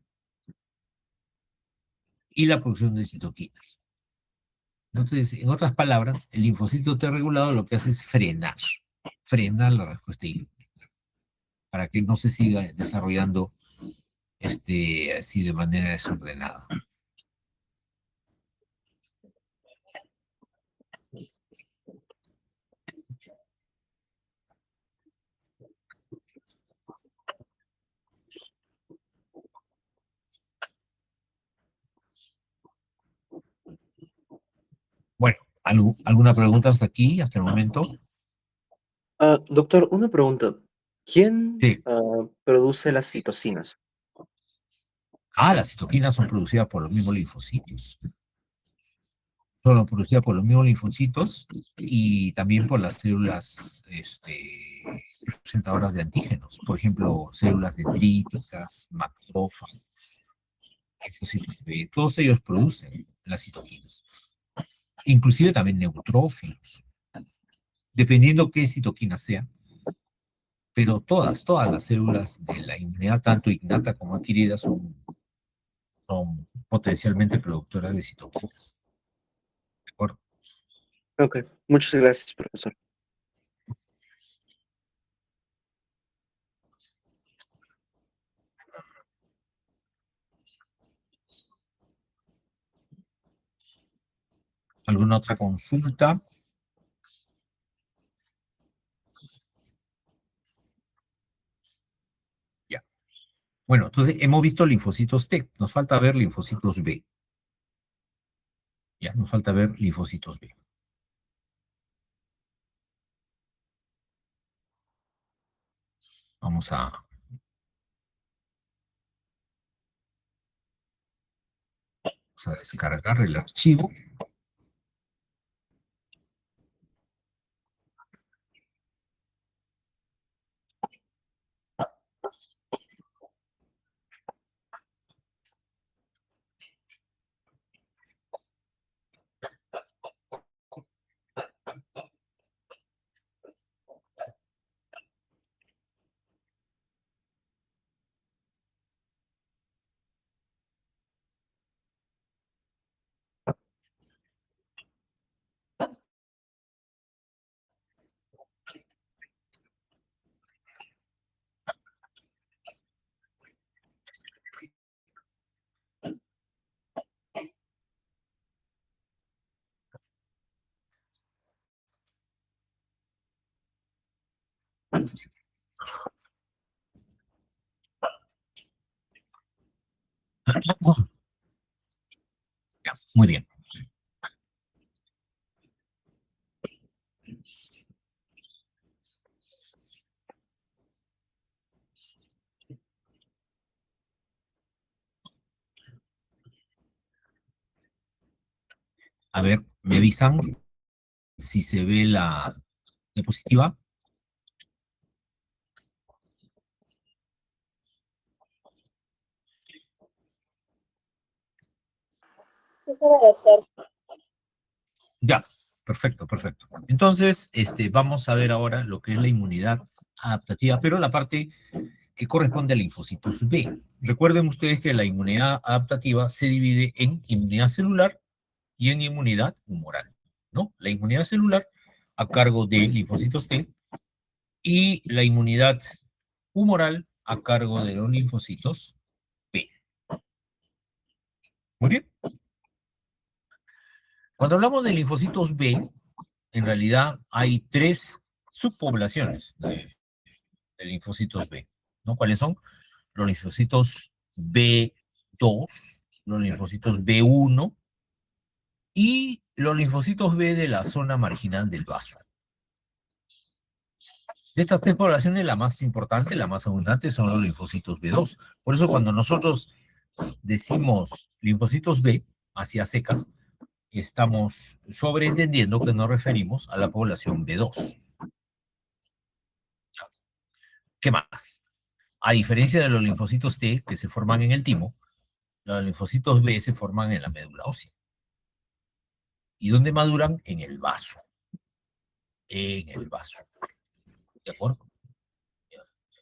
y la producción de citoquinas. Entonces, en otras palabras, el linfocito T regulador lo que hace es frenar la respuesta inmune, para que no se siga desarrollando así de manera desordenada. Bueno, ¿alguna pregunta hasta aquí, hasta el momento? Doctor, una pregunta. ¿Quién Sí. produce las citocinas? Las citoquinas son producidas por los mismos linfocitos. Son producidas por los mismos linfocitos y también por las células presentadoras de antígenos. Por ejemplo, células dendríticas, macrófagos, linfocitos B. Todos ellos producen las citoquinas. Inclusive también neutrófilos, dependiendo qué citoquina sea. Pero todas las células de la inmunidad, tanto innata como adquirida, son potencialmente productoras de citoquinas. ¿De acuerdo? Ok, muchas gracias, profesor. ¿Alguna otra consulta? Ya. Bueno, entonces hemos visto linfocitos T. Nos falta ver linfocitos B. Ya, nos falta ver linfocitos B. Vamos a descargar el archivo. Ya, muy bien. A ver, me avisan si se ve la diapositiva. Ya, perfecto, perfecto. Entonces, vamos a ver ahora lo que es la inmunidad adaptativa, pero la parte que corresponde al linfocitos B. Recuerden ustedes que la inmunidad adaptativa se divide en inmunidad celular y en inmunidad humoral, ¿no? La inmunidad celular a cargo de linfocitos T y la inmunidad humoral a cargo de los linfocitos B. Muy bien. Cuando hablamos de linfocitos B, en realidad hay tres subpoblaciones de linfocitos B, ¿no? ¿Cuáles son? Los linfocitos B2, los linfocitos B1 y los linfocitos B de la zona marginal del vaso. De estas tres poblaciones, la más importante, la más abundante, son los linfocitos B2. Por eso cuando nosotros decimos linfocitos B, hacia secas, estamos sobreentendiendo que nos referimos a la población B2. ¿Qué más? A diferencia de los linfocitos T que se forman en el timo, los linfocitos B se forman en la médula ósea. ¿Y dónde maduran? En el vaso. En el vaso. ¿De acuerdo?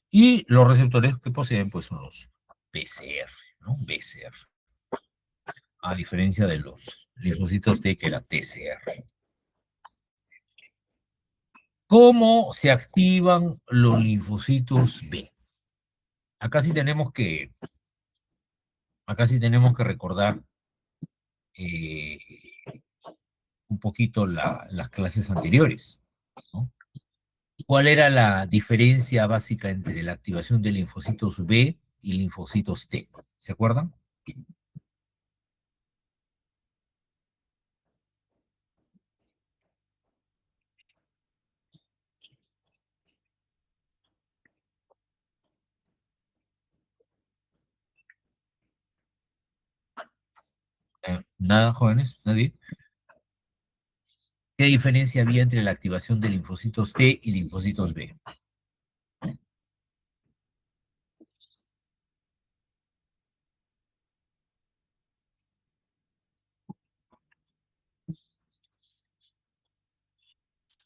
Y los receptores que poseen, pues, son los BCR, ¿no? BCR. A diferencia de los linfocitos T, que era TCR. ¿Cómo se activan los linfocitos B? Acá sí tenemos que recordar eh, un poquito las clases anteriores, ¿no? ¿Cuál era la diferencia básica entre la activación de linfocitos B y linfocitos T? ¿Se acuerdan? ¿Nada, jóvenes? ¿Nadie? ¿Qué diferencia había entre la activación de linfocitos T y linfocitos B?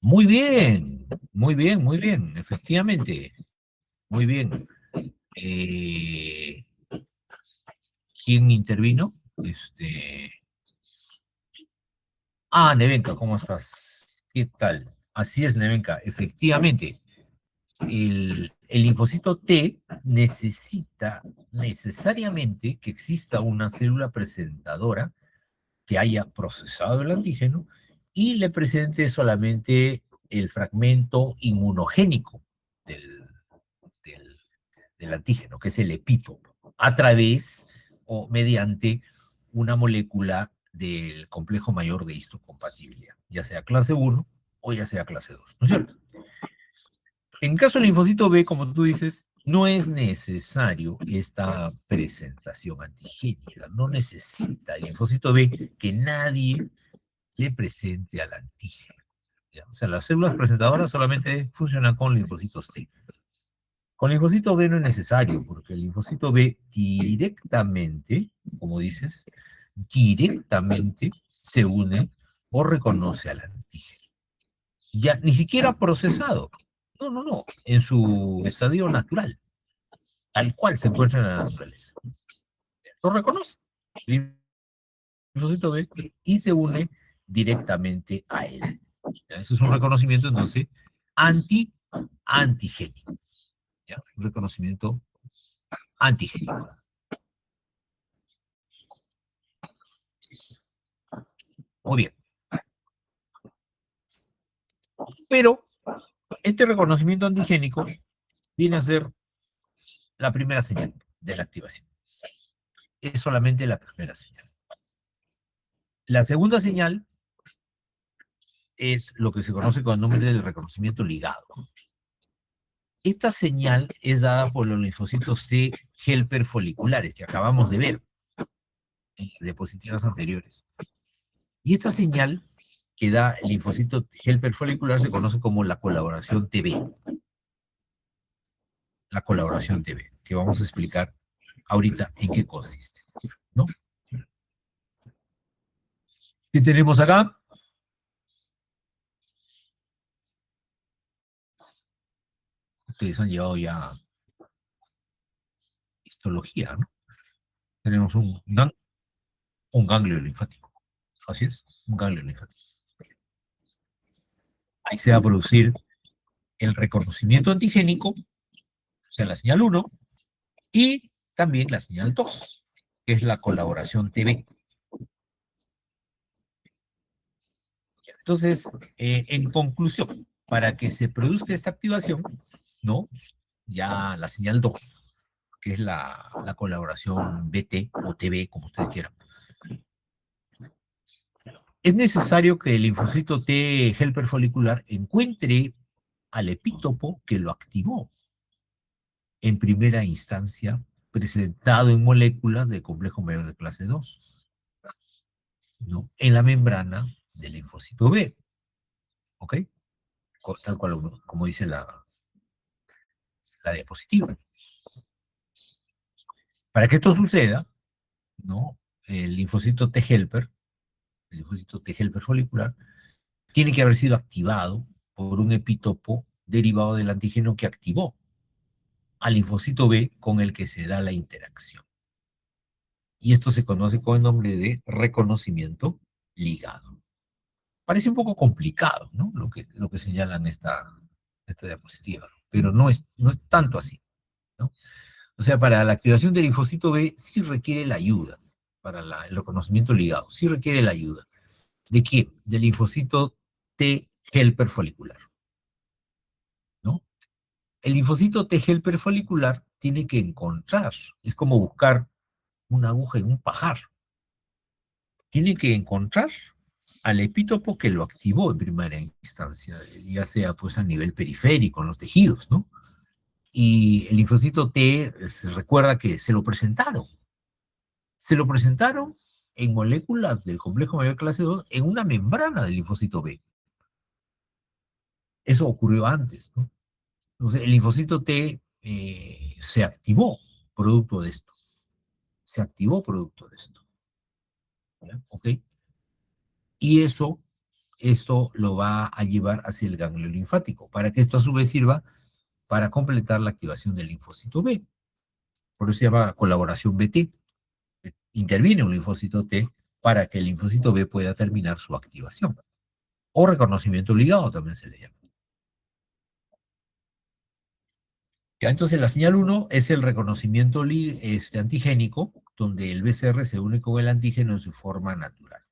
Muy bien, muy bien, muy bien, efectivamente. Muy bien. Eh, ¿Quién intervino? Nevenka, ¿cómo estás? ¿Qué tal? Así es, Nevenka. Efectivamente, el linfocito T necesita necesariamente que exista una célula presentadora que haya procesado el antígeno y le presente solamente el fragmento inmunogénico del, del- del antígeno, que es el epítopo, a través o mediante una molécula del complejo mayor de histocompatibilidad, ya sea clase 1 o ya sea clase 2, ¿no es cierto? En caso del linfocito B, como tú dices, no es necesario esta presentación antigénica, no necesita el linfocito B que nadie le presente al antígeno. ¿Ya? O sea, las células presentadoras solamente funcionan con linfocitos T. Con linfocito B no es necesario, porque el linfocito B directamente, como dices, directamente se une o reconoce al antígeno. Ya, ni siquiera procesado. No, no, no. En su estadio natural, tal cual se encuentra en la naturaleza. Lo reconoce. El linfocito B y se une directamente a él. ¿Ya? Eso es un reconocimiento, entonces, antigénico. ¿Ya? Un reconocimiento antigénico. Muy bien. Pero Este reconocimiento antigénico viene a ser la primera señal de la activación. Es solamente la primera señal. La segunda señal es lo que se conoce con el nombre del reconocimiento ligado. Esta señal es dada por los linfocitos T helper foliculares que acabamos de ver en las diapositivas anteriores. Y esta señal que da el linfocito helper folicular se conoce como la colaboración TB. La colaboración TB, que vamos a explicar ahorita en qué consiste, ¿no? ¿Qué tenemos acá? Ustedes han llevado ya histología, ¿no? Tenemos un ganglio linfático. Así es, un ganglio linfático. Ahí se va a producir el reconocimiento antigénico, o sea, la señal 1, y también la señal 2, que es la colaboración TB. Entonces, en conclusión, para que se produzca esta activación, ¿no? Ya la señal 2, que es la colaboración BT o TB, como ustedes quieran. Es necesario que el linfocito T helper folicular encuentre al epítopo que lo activó en primera instancia, presentado en moléculas de complejo mayor de clase 2, ¿no? En la membrana del linfocito B, ¿ok? Tal cual como dice la diapositiva. Para que esto suceda, ¿no? El linfocito T helper, el linfocito T helper folicular, tiene que haber sido activado por un epítopo derivado del antígeno que activó al linfocito B con el que se da la interacción. Y esto se conoce con el nombre de reconocimiento ligado. Parece un poco complicado, ¿no? Lo que señalan esta diapositiva, pero no es tanto así, ¿no? O sea, para la activación del linfocito B sí requiere la ayuda, para el reconocimiento ligado, sí requiere la ayuda. ¿De qué? Del linfocito T helper folicular, ¿no? El linfocito T helper folicular tiene que encontrar, es como buscar una aguja en un pajar. Tiene que encontrar al epítopo que lo activó en primera instancia, ya sea pues a nivel periférico, en los tejidos, ¿no? Y el linfocito T, se recuerda que se lo presentaron. Se lo presentaron en moléculas del complejo mayor clase 2 en una membrana del linfocito B. Eso ocurrió antes, ¿no? Entonces, el linfocito T se activó producto de esto. Se activó producto de esto. ¿Ya? ¿Ok? Y esto lo va a llevar hacia el ganglio linfático, para que esto a su vez sirva para completar la activación del linfocito B. Por eso se llama colaboración BT. Interviene un linfocito T para que el linfocito B pueda terminar su activación. O reconocimiento ligado también se le llama. Ya, entonces la señal 1 es el reconocimiento antigénico, donde el BCR se une con el antígeno en su forma natural.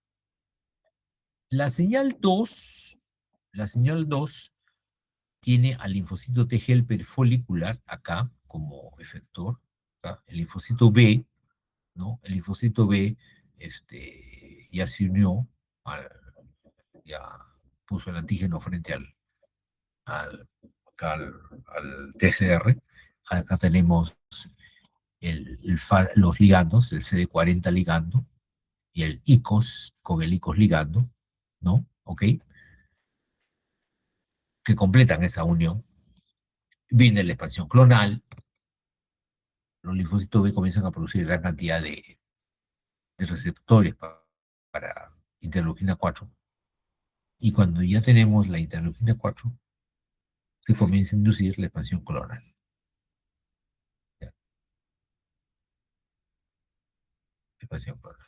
La señal 2 tiene al linfocito T helper folicular acá como efector, ¿tá? El linfocito B, ¿no? El linfocito B ya se unió, ya puso el antígeno frente al TCR. Acá tenemos los ligandos, el CD40 ligando y el ICOS con el ICOS ligando, ¿no? ¿Ok? Que completan esa unión. Viene la expansión clonal. Los linfocitos B comienzan a producir gran cantidad de receptores para interleuquina 4. Y cuando ya tenemos la interleuquina 4, se comienza a inducir la expansión clonal. ¿Ya? Expansión clonal.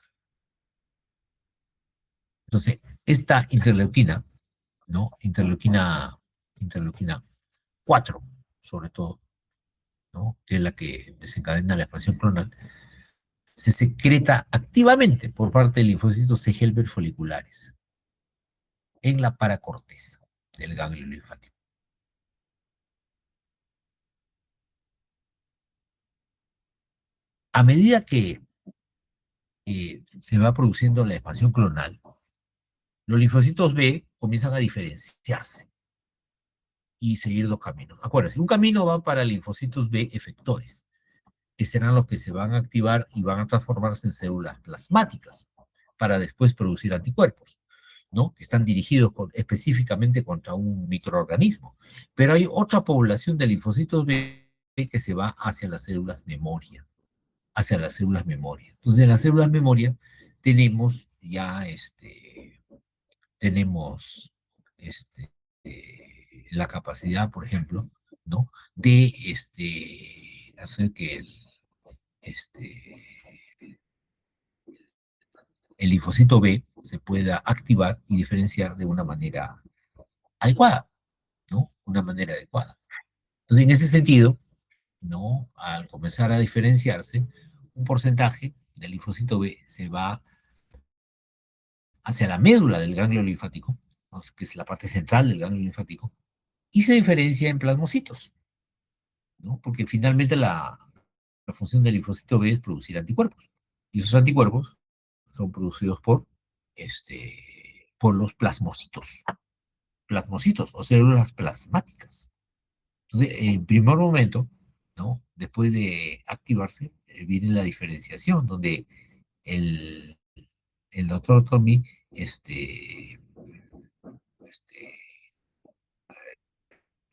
Entonces, esta interleuquina, ¿no? Interleuquina 4, sobre todo, ¿no? Que es la que desencadena la expansión clonal, se secreta activamente por parte de linfocitos T helper foliculares en la paracorteza del ganglio linfático. A medida que se va produciendo la expansión clonal, los linfocitos B comienzan a diferenciarse y seguir dos caminos. Acuérdense, un camino va para linfocitos B efectores, que serán los que se van a activar y van a transformarse en células plasmáticas para después producir anticuerpos, ¿no? Que están dirigidos específicamente contra un microorganismo. Pero hay otra población de linfocitos B que se va hacia las células memoria, hacia las células memoria. Entonces, en las células memoria tenemos ya tenemos la capacidad, por ejemplo, ¿no? De hacer que el linfocito B se pueda activar y diferenciar de una manera adecuada, ¿no? Una manera adecuada. Entonces, en ese sentido, ¿no? Al comenzar a diferenciarse, un porcentaje del linfocito B se va hacia la médula del ganglio linfático, ¿no? Que es la parte central del ganglio linfático, y se diferencia en plasmocitos, ¿no? Porque finalmente la función del linfocito B es producir anticuerpos, y esos anticuerpos son producidos por los plasmocitos o células plasmáticas. Entonces, en primer momento, ¿no? Después de activarse, viene la diferenciación, donde el, el doctor Tommy este,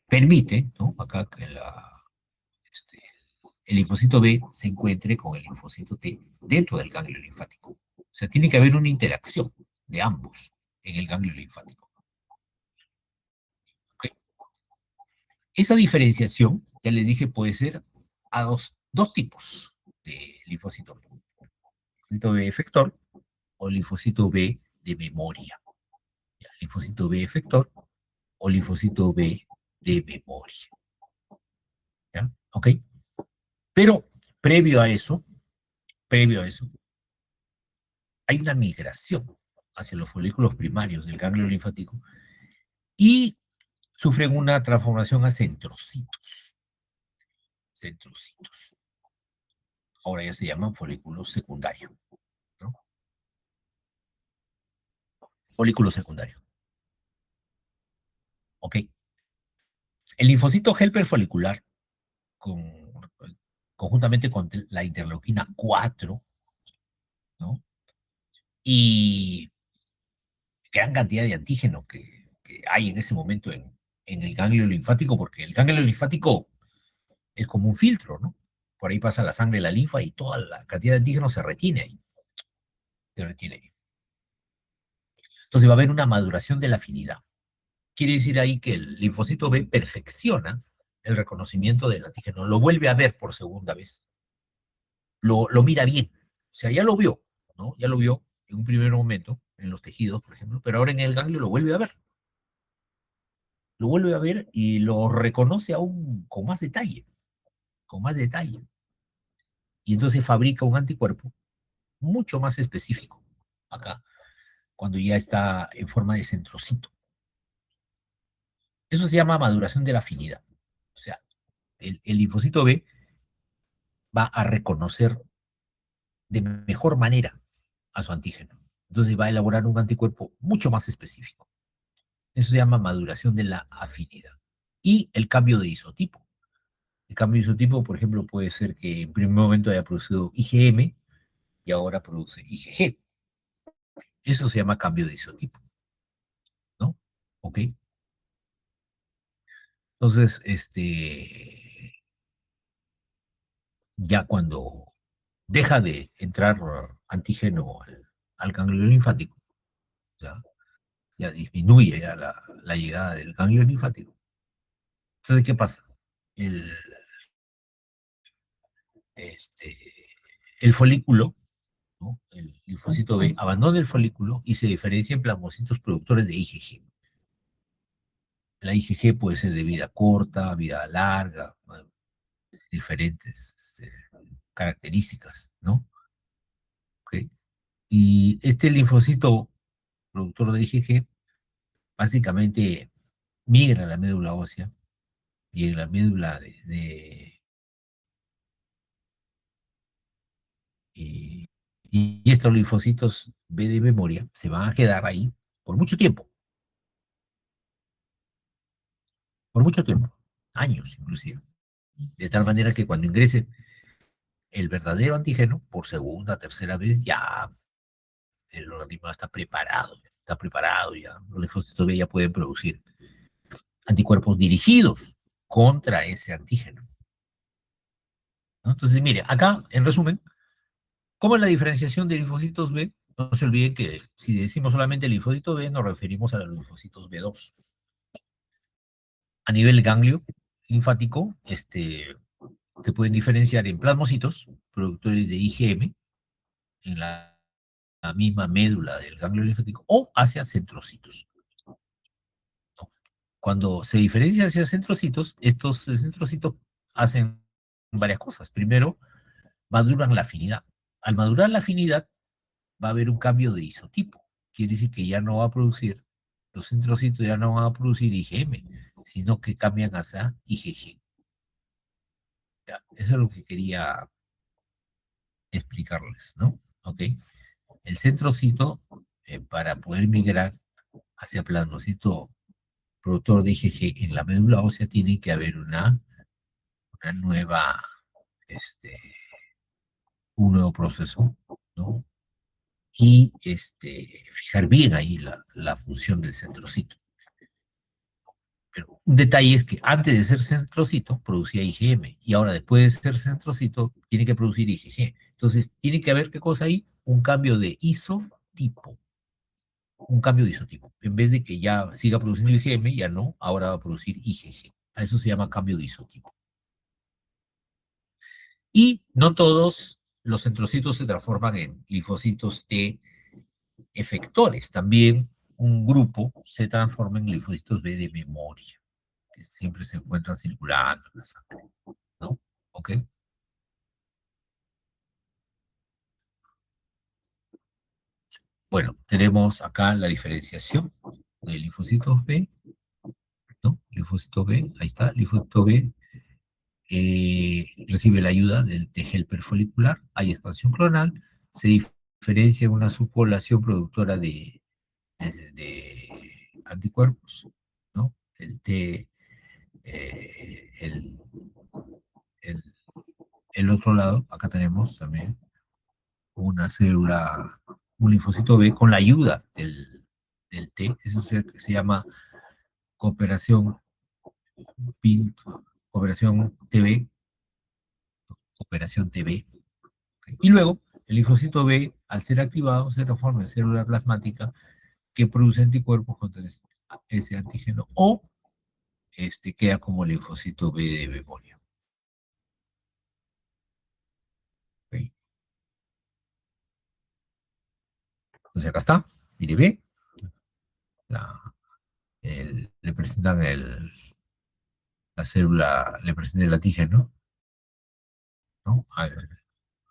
permite, ¿no? Acá que el linfocito B se encuentre con el linfocito T dentro del ganglio linfático. O sea, tiene que haber una interacción de ambos en el ganglio linfático. ¿Okay? Esa diferenciación, ya les dije, puede ser a dos tipos de linfocito B. Linfocito B efector o linfocito B de memoria. ¿Ya? Linfocito B efector o linfocito B de memoria. ¿Ya? ¿Ok? Pero previo a eso, hay una migración hacia los folículos primarios del ganglio linfático y sufren una transformación a centrocitos. Centrocitos. Ahora ya se llaman folículos secundarios, ¿no? Folículo secundario. ¿Ok? El linfocito helper folicular, conjuntamente con la interleuquina 4, ¿no? Y gran cantidad de antígeno que hay en ese momento en el ganglio linfático, porque el ganglio linfático es como un filtro, ¿no? Por ahí pasa la sangre, la linfa y toda la cantidad de antígenos se retiene ahí. Se retiene ahí. Entonces va a haber una maduración de la afinidad. Quiere decir ahí que el linfocito B perfecciona el reconocimiento del antígeno, lo vuelve a ver por segunda vez, lo mira bien, o sea, ya lo vio, ¿no? Ya lo vio en un primer momento, en los tejidos, por ejemplo, pero ahora en el ganglio lo vuelve a ver. Lo vuelve a ver y lo reconoce aún con más detalle, con más detalle. Y entonces fabrica un anticuerpo mucho más específico, acá, cuando ya está en forma de centrocito. Eso se llama maduración de la afinidad. O sea, el linfocito B va a reconocer de mejor manera a su antígeno. Entonces va a elaborar un anticuerpo mucho más específico. Eso se llama maduración de la afinidad. Y el cambio de isotipo. El cambio de isotipo, por ejemplo, puede ser que en primer momento haya producido IgM y ahora produce IgG. Eso se llama cambio de isotipo, ¿no? ¿Ok? Entonces, ya cuando deja de entrar antígeno al ganglio linfático, ya, ya disminuye ya la llegada del ganglio linfático. Entonces, ¿qué pasa? El, este, el folículo, ¿no? El linfocito B abandona el folículo y se diferencia en plasmocitos productores de IgG. La IgG puede ser de vida corta, vida larga, bueno, diferentes características, ¿no? ¿Ok? Y este linfocito productor de IgG básicamente migra a la médula ósea y en la médula eh, y estos linfocitos B de memoria se van a quedar ahí por mucho tiempo, años inclusive, de tal manera que cuando ingrese el verdadero antígeno, por segunda, tercera vez, ya el organismo está preparado ya, los linfocitos B ya pueden producir anticuerpos dirigidos contra ese antígeno, ¿no? Entonces, mire, acá, en resumen, ¿cómo es la diferenciación de linfocitos B? No se olviden que si decimos solamente linfocito B, nos referimos a los linfocitos B2. A nivel ganglio linfático, se pueden diferenciar en plasmocitos, productores de IgM, en la misma médula del ganglio linfático, o hacia centrocitos. Cuando se diferencia hacia centrocitos, estos centrocitos hacen varias cosas. Primero, maduran la afinidad. Al madurar la afinidad, va a haber un cambio de isotipo. Quiere decir que ya no va a producir, los centrocitos ya no van a producir IgM, sino que cambian hacia IgG. Ya, eso es lo que quería explicarles, ¿no? ¿Ok? El centrocito, para poder migrar hacia plasmocito productor de IgG en la médula ósea, tiene que haber una nueva, este, un nuevo proceso, ¿no? Y fijar bien ahí la función del centrocito. Pero un detalle es que antes de ser centrocito producía IgM y ahora después de ser centrocito tiene que producir IgG. Entonces tiene que haber, ¿qué cosa ahí? Un cambio de isotipo. Un cambio de isotipo. En vez de que ya siga produciendo IgM, ya no, ahora va a producir IgG. A eso se llama cambio de isotipo. Y no todos los centrocitos se transforman en linfocitos T efectores. También un grupo se transforma en linfocitos B de memoria, que siempre se encuentran circulando en la sangre, ¿no? ¿Ok? Bueno, tenemos acá la diferenciación de linfocitos B, ¿no? Linfocito B, ahí está, linfocito B recibe la ayuda del T helper folicular, hay expansión clonal, se diferencia en una subpoblación productora de anticuerpos, ¿no? El T, eh, el, el, el otro lado, acá tenemos también una célula, un linfocito B con la ayuda del T, eso se llama cooperación, cooperación TB, cooperación TB. Y luego, el linfocito B, al ser activado, se transforma en célula plasmática que produce anticuerpos contra ese antígeno o queda como linfocito B de memoria. ¿Okay? Entonces acá está, mire B, le presentan la célula, le presentan el antígeno, ¿no?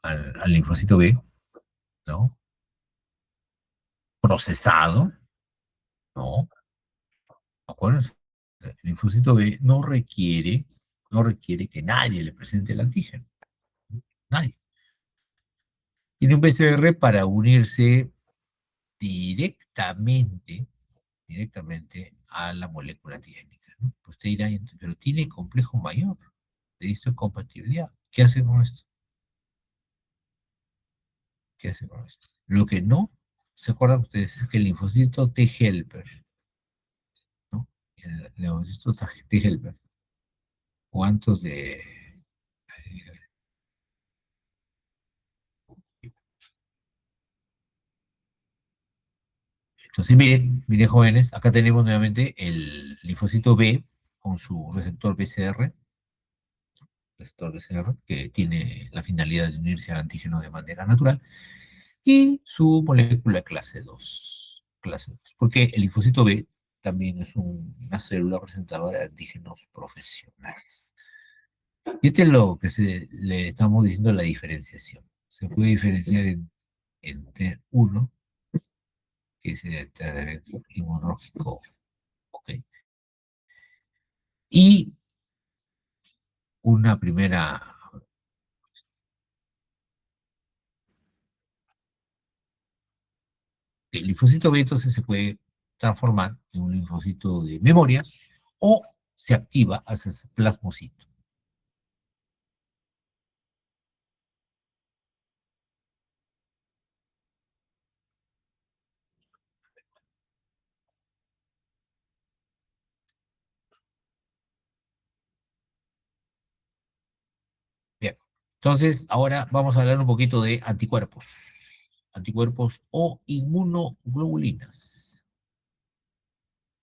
Al linfocito B, ¿no? Procesado, ¿no? Acuérdense, el linfocito B no requiere que nadie le presente el antígeno. Nadie. Tiene un PCR para unirse directamente, a la molécula antigénica, ¿no? Pues usted dirá, pero tiene complejo mayor de histocompatibilidad. ¿Qué hace con esto? ¿Qué hace con esto? Lo que no se acuerdan ustedes es que el linfocito T helper, ¿no? El linfocito T helper, ¿cuántos de entonces, miren jóvenes, acá tenemos nuevamente el linfocito B con su receptor BCR, que tiene la finalidad de unirse al antígeno de manera natural, y su molécula clase 2, porque el linfocito B también es una célula presentadora de antígenos profesionales. Y este es lo que le estamos diciendo la diferenciación. Se puede diferenciar entre uno, que es el tratamiento inmunológico, ¿ok? Y una primera El linfocito B entonces se puede transformar en un linfocito de memoria o se activa hacia ese plasmocito. Bien, entonces ahora vamos a hablar un poquito de anticuerpos. Anticuerpos o inmunoglobulinas.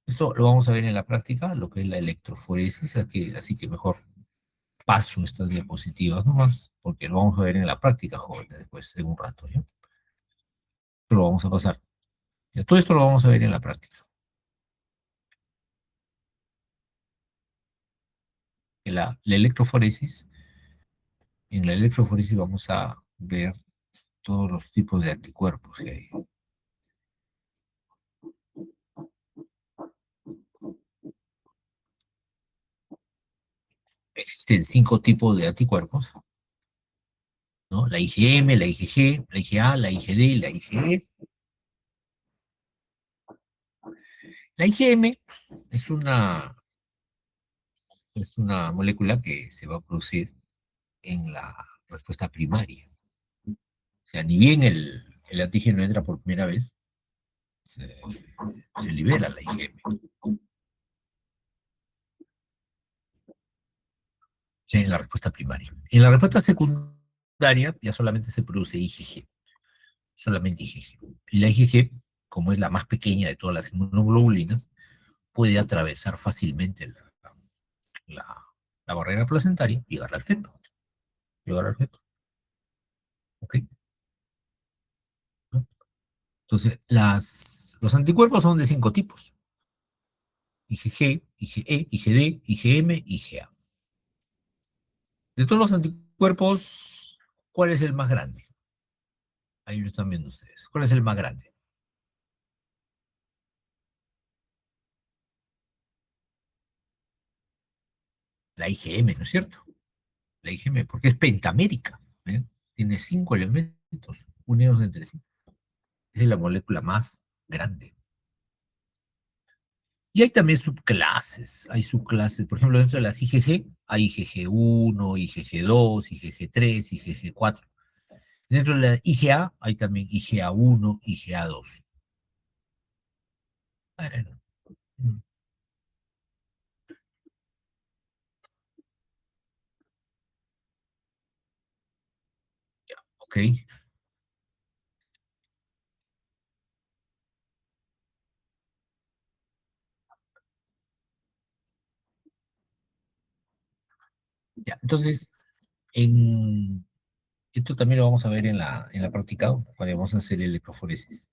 Esto lo vamos a ver en la práctica, lo que es la electroforesis, así que mejor paso estas diapositivas nomás, porque lo vamos a ver en la práctica, jóvenes, después, en un rato, ¿ya? Esto lo vamos a pasar. Ya, todo esto lo vamos a ver en la práctica. En la electroforesis vamos a ver todos los tipos de anticuerpos que hay. Existen 5 tipos de anticuerpos, ¿no? La IgM, la IgG, la IgA, la IgD y la IgE. La IgM es una molécula que se va a producir en la respuesta primaria. O sea, ni bien el antígeno entra por primera vez, se libera la IgM. O sea, en la respuesta primaria. En la respuesta secundaria ya solamente se produce IgG. Solamente IgG. Y la IgG, como es la más pequeña de todas las inmunoglobulinas, puede atravesar fácilmente la- la barrera placentaria y llegar al feto. Llegar al feto. ¿Ok? ¿No? Entonces, los anticuerpos son de 5 tipos. IgG, IgE, IgD, IgM, IgA. De todos los anticuerpos, ¿cuál es el más grande? Ahí lo están viendo ustedes. ¿Cuál es el más grande? La IgM, ¿no es cierto? La IgM, porque es pentamérica. ¿Eh? Tiene 5 elementos unidos entre sí. Es la molécula más grande. Y hay también subclases. Hay subclases. Por ejemplo, dentro de las IgG hay IgG1, IgG2, IgG3, IgG4. Dentro de la IgA hay también IgA1, IgA2. Bueno, ok. Ya, entonces, en, esto también lo vamos a ver en la práctica cuando vamos a hacer el electroforesis.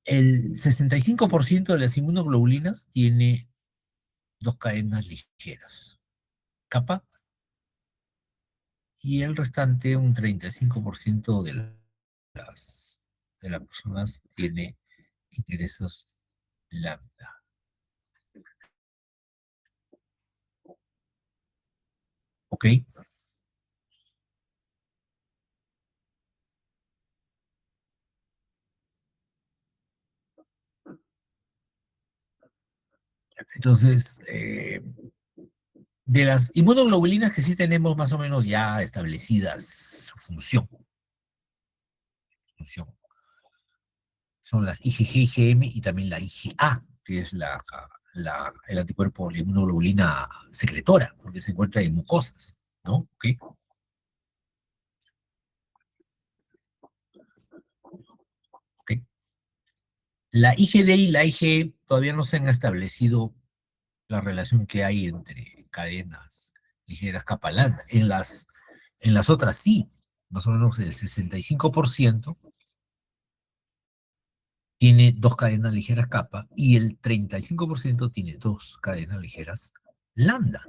El 65% de las inmunoglobulinas tiene dos cadenas ligeras, capa, y el restante, un 35% de las personas tiene ingresos lambda. ¿Ok? Entonces, de las inmunoglobulinas que sí tenemos más o menos ya establecidas su función, son las IgG, IgM y también la IgA, que es el anticuerpo, la inmunoglobulina secretora, porque se encuentra en mucosas, ¿no? ¿Ok? ¿Ok? La IgD y la IgE todavía no se han establecido la relación que hay entre cadenas ligeras capa lambda. En las otras sí, más o menos el 65% tiene dos cadenas ligeras capa y el 35% tiene dos cadenas ligeras lambda,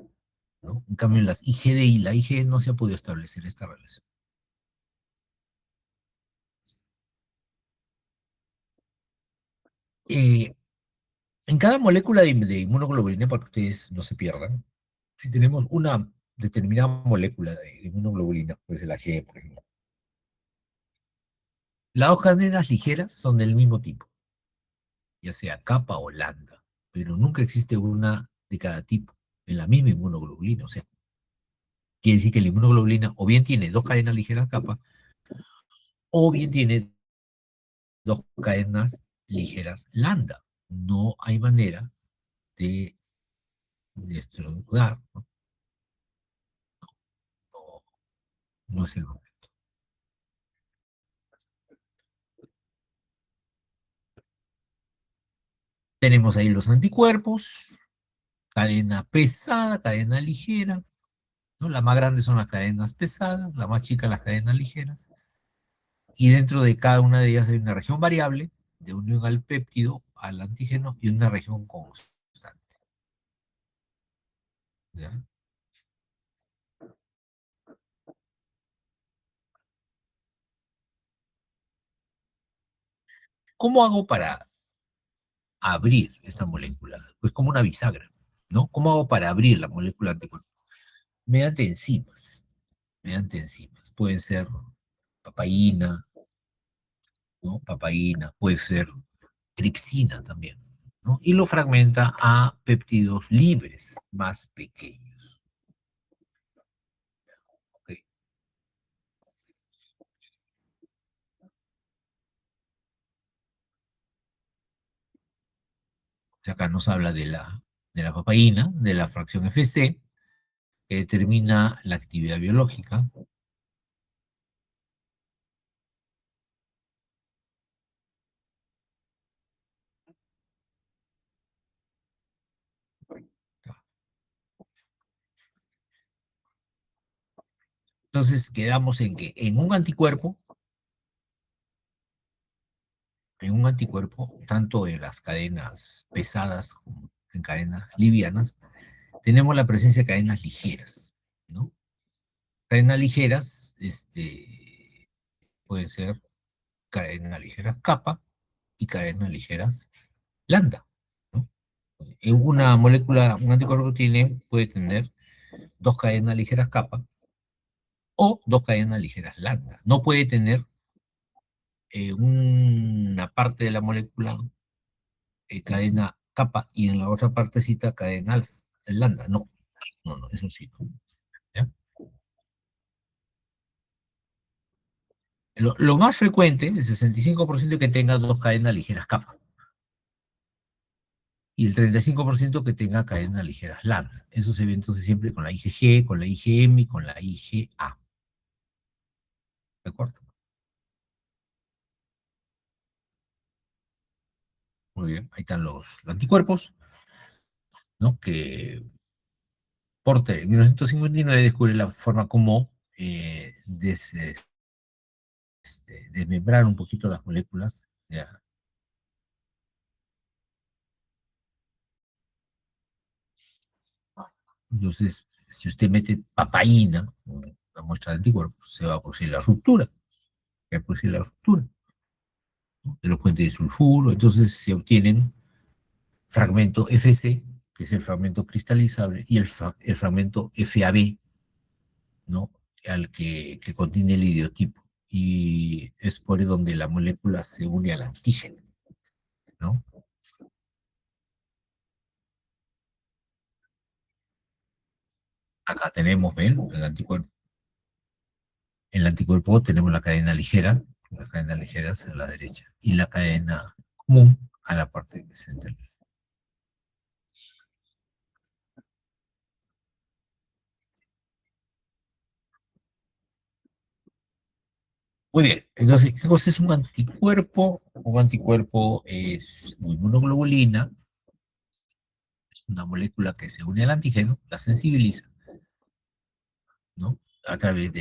¿no? En cambio, en las IgD y la IgE no se ha podido establecer esta relación. Eh, en cada molécula de inmunoglobulina, para que ustedes no se pierdan, si tenemos una determinada molécula de inmunoglobulina, pues el AGE, por ejemplo, Las dos cadenas ligeras son del mismo tipo, ya sea capa o lambda, pero nunca existe una de cada tipo en la misma inmunoglobulina. O sea, quiere decir que la inmunoglobulina o bien tiene dos cadenas ligeras capa, o bien tiene dos cadenas ligeras lambda. No hay manera de estornudar, ¿no? No, no es el momento. Tenemos ahí los anticuerpos, cadena pesada, cadena ligera, ¿no? La más grande son las cadenas pesadas, la más chica las cadenas ligeras. Y dentro de cada una de ellas hay una región variable de unión al péptido, al antígeno y una región constante. ¿Ya? ¿Cómo hago para abrir esta molécula? Pues como una bisagra, ¿no? ¿Cómo hago para abrir la molécula anticuerpo? Mediante enzimas, mediante enzimas. Pueden ser papaína, ¿no? Papaína, puede ser tripsina también, ¿no? Y lo fragmenta a péptidos libres más pequeños. ¿Ok? O sea, acá nos habla de la papaína, de la fracción Fc, que determina la actividad biológica. Entonces quedamos en que en un anticuerpo, tanto en las cadenas pesadas como en cadenas livianas, tenemos la presencia de cadenas ligeras, ¿no? Cadenas ligeras, pueden ser cadenas ligeras kappa y cadenas ligeras lambda, ¿no? En una molécula, un anticuerpo puede tener dos cadenas ligeras kappa o dos cadenas ligeras lambda. No puede tener una parte de la molécula cadena kappa y en la otra partecita cadena alfa, el lambda. No, no, no, eso sí. ¿No? ¿Ya? Lo más frecuente, el 65% que tenga dos cadenas ligeras kappa y el 35% que tenga cadenas ligeras lambda. Eso se ve entonces siempre con la IgG, con la IgM y con la IgA. ¿De acuerdo? Muy bien, ahí están los anticuerpos, ¿no? Que Porter en 1959 descubre la forma como desmembrar un poquito las moléculas. ¿Ya? Entonces, si usted mete papaína, una muestra de anticuerpos, se va a producir la ruptura. Se va a producir la ruptura, ¿no? De los puentes de sulfuro. Entonces se obtienen fragmento FC, que es el fragmento cristalizable, y el fragmento FAB, ¿no? Que contiene el idiotipo. Y es por ahí donde la molécula se une al antígeno, ¿no? Acá tenemos, ¿ven? El anticuerpo. En el anticuerpo tenemos la cadena ligera hacia la derecha, y la cadena común a la parte central. Muy bien, entonces, ¿qué cosa es un anticuerpo? Un anticuerpo es una inmunoglobulina, es una molécula que se une al antígeno, la sensibiliza, ¿no? A través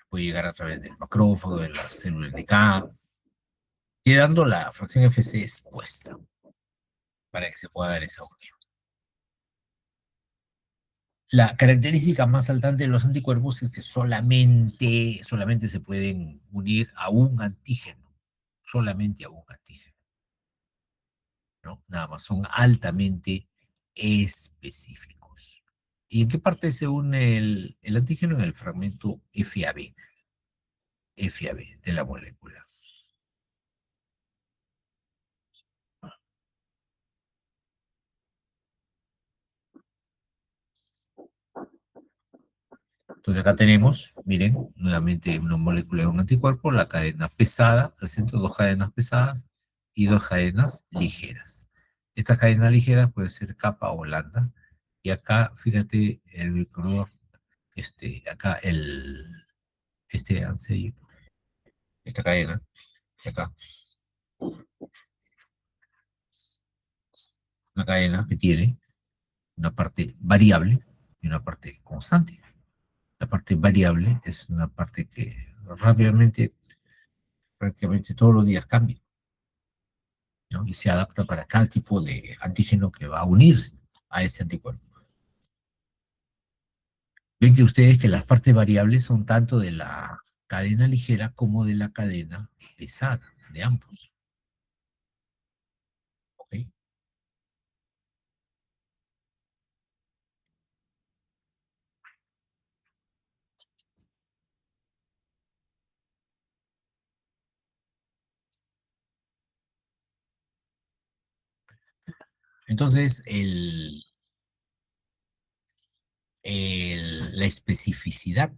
puede llegar a través del macrófago, de la célula NK, quedando la fracción Fc expuesta para que se pueda dar esa unión. La característica más saltante de los anticuerpos es que solamente se pueden unir a un antígeno, solamente a un antígeno, ¿no? Nada más, son altamente específicos. ¿Y en qué parte se une el antígeno? En el fragmento FAB de la molécula. Entonces acá tenemos, miren, nuevamente una molécula de un anticuerpo, la cadena pesada, al centro dos cadenas pesadas y dos cadenas ligeras. Estas cadenas ligeras pueden ser capa o lambda. Y acá, fíjate, el color, acá ansello, esta cadena, de acá, una cadena que tiene una parte variable y una parte constante. La parte variable es una parte que rápidamente, prácticamente todos los días cambia, ¿no? Y se adapta para cada tipo de antígeno que va a unirse a ese anticuerpo. Ven que ustedes que las partes variables son tanto de la cadena ligera como de la cadena pesada, de ambos. ¿Ok? Entonces, la especificidad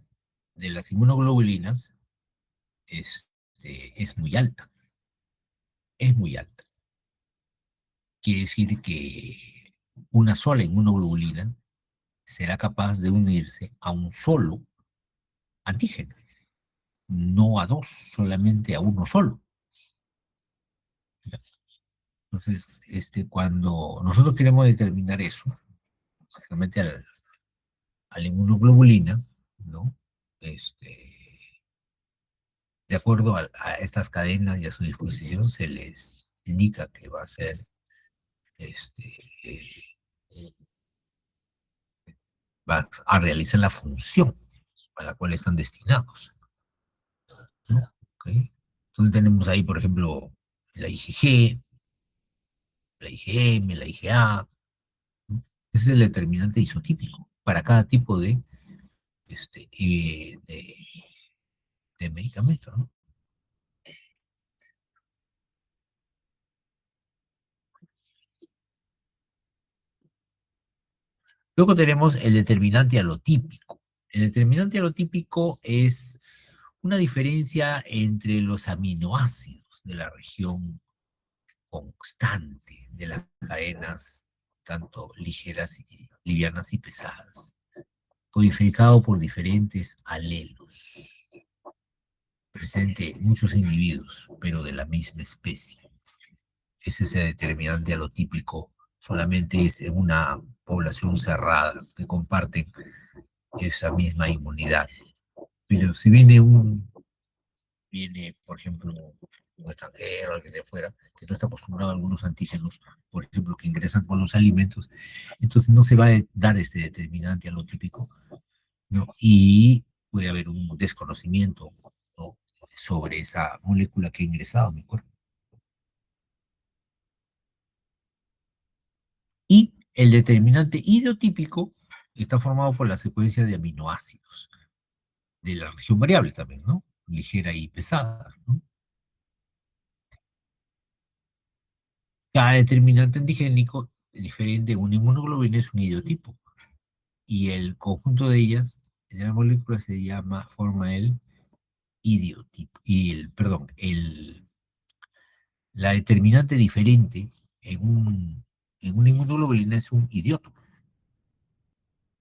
de las inmunoglobulinas es muy alta. Es muy alta. Quiere decir que una sola inmunoglobulina será capaz de unirse a un solo antígeno, no a dos, solamente a uno solo. Entonces, cuando nosotros queremos determinar eso, básicamente a la inmunoglobulina, ¿no? De acuerdo a estas cadenas y a su disposición, se les indica que va a ser, eh, va a realizar la función a la cual están destinados, ¿no? ¿Ok? Entonces tenemos ahí, por ejemplo, la IgG, la IgM, la IgA, ¿no? Ese es el determinante isotípico para cada tipo de medicamento, ¿no? Luego tenemos el determinante alotípico. El determinante alotípico es una diferencia entre los aminoácidos de la región constante de las cadenas, tanto ligeras y livianas y pesadas, codificado por diferentes alelos, presente en muchos individuos, pero de la misma especie. Ese es el determinante alotípico, solamente es en una población cerrada que comparten esa misma inmunidad. Pero si viene, por ejemplo, un extranjero, alguien de afuera, que no está acostumbrado a algunos antígenos, por ejemplo, que ingresan con los alimentos, entonces no se va a dar este determinante alotípico, ¿no? Y puede haber un desconocimiento, ¿no?, sobre esa molécula que ha ingresado a mi cuerpo. Y el determinante idiotípico está formado por la secuencia de aminoácidos, de la región variable también, ¿no? Ligera y pesada, ¿no? Cada determinante antigénico diferente de una inmunoglobulina es un idiotipo. Y el conjunto de ellas, de la molécula, forma el idiotipo. Y la determinante diferente en una inmunoglobulina es un idiotipo.